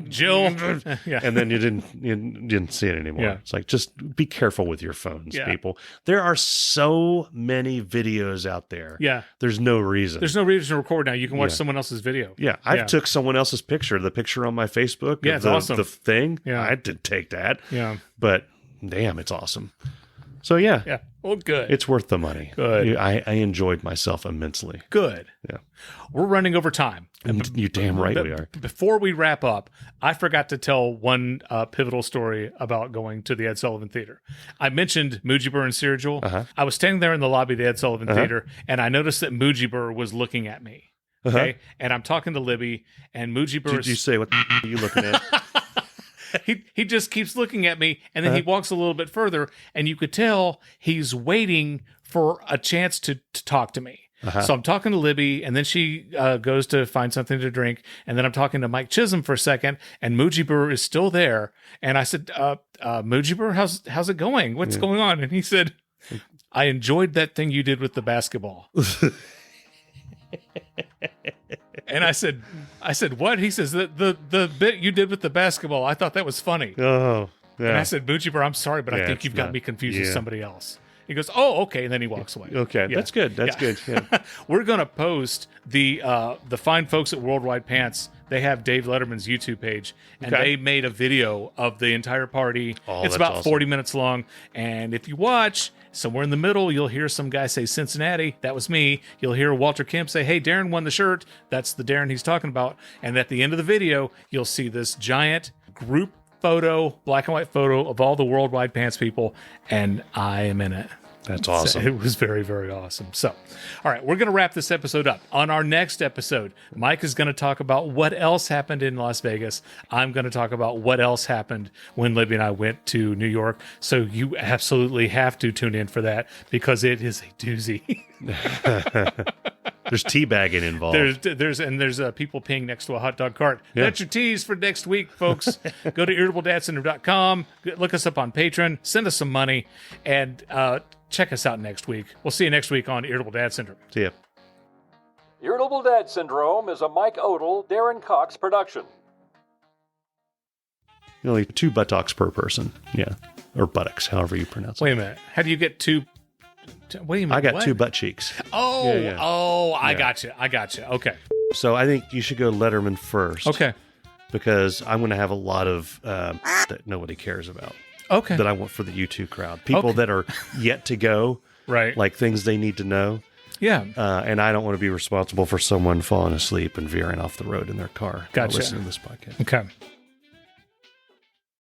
Jill. And then you didn't see it anymore. Yeah. It's like, just be careful with your phones, people. There are so many videos out there. Yeah. There's no reason. There's no reason to record now. You can watch someone else's video. Yeah. I took someone else's picture, the picture on my Facebook. Yeah, it's awesome. The thing. Yeah. I did take that. Yeah. But damn, it's awesome. So yeah. Yeah. Well, good. It's worth the money. Good. I enjoyed myself immensely. Good. Yeah. We're running over time. You damn right we are. Before we wrap up, I forgot to tell one pivotal story about going to the Ed Sullivan Theater. I mentioned Mujibur and Sirajul. I was standing there in the lobby of the Ed Sullivan Theater, and I noticed that Mujibur was looking at me. Okay, and I'm talking to Libby, and Mujibur. Did you say, what the are you looking at? He just keeps looking at me, and then he walks a little bit further, and you could tell he's waiting for a chance to talk to me. So I'm talking to Libby, and then she goes to find something to drink, and then I'm talking to Mike Chisholm for a second, and Mujibur is still there. And I said, Mujibur, how's it going? What's going on? And he said, I enjoyed that thing you did with the basketball. And I said, what? He says, the bit you did with the basketball, I thought that was funny. Oh, yeah. And I said, Mujibur, I'm sorry, but I think you've got me confused with somebody else. He goes, oh, okay, and then he walks away. Okay, that's good. That's good. Yeah. We're going to post the fine folks at Worldwide Pants. They have Dave Letterman's YouTube page, and they made a video of the entire party. It's about awesome. 40 minutes long, and if you watch, somewhere in the middle, you'll hear some guy say Cincinnati. That was me. You'll hear Walter Kemp say, hey, Darin won the shirt. That's the Darin he's talking about. And at the end of the video, you'll see this giant group photo, black and white photo of all the Worldwide Pants people, and I am in it. That's awesome. So it was very, very awesome. So, all right, we're going to wrap this episode up. On our next episode, Mike is going to talk about what else happened in Las Vegas. I'm going to talk about what else happened when Libby and I went to New York. So you absolutely have to tune in for that because it is a doozy. There's teabagging involved. There's people peeing next to a hot dog cart. Yeah. That's your tease for next week, folks. Go to irritabledadsyndrome.com. Look us up on Patreon. Send us some money. And check us out next week. We'll see you next week on Irritable Dad Syndrome. See ya. Irritable Dad Syndrome is a Mike Odell, Darin Cox production. Only 2 buttocks per person. Yeah. Or buttocks, however you pronounce it. Wait a minute. How do you get 2? What do you mean? I got 2 butt cheeks. I got you. Okay. So I think you should go Letterman first. Okay. Because I'm going to have a lot of that nobody cares about. Okay. That I want for the U2 crowd. People that are yet to go. Right. Like things they need to know. Yeah. And I don't want to be responsible for someone falling asleep and veering off the road in their car. Gotcha. Listening to this podcast. Okay.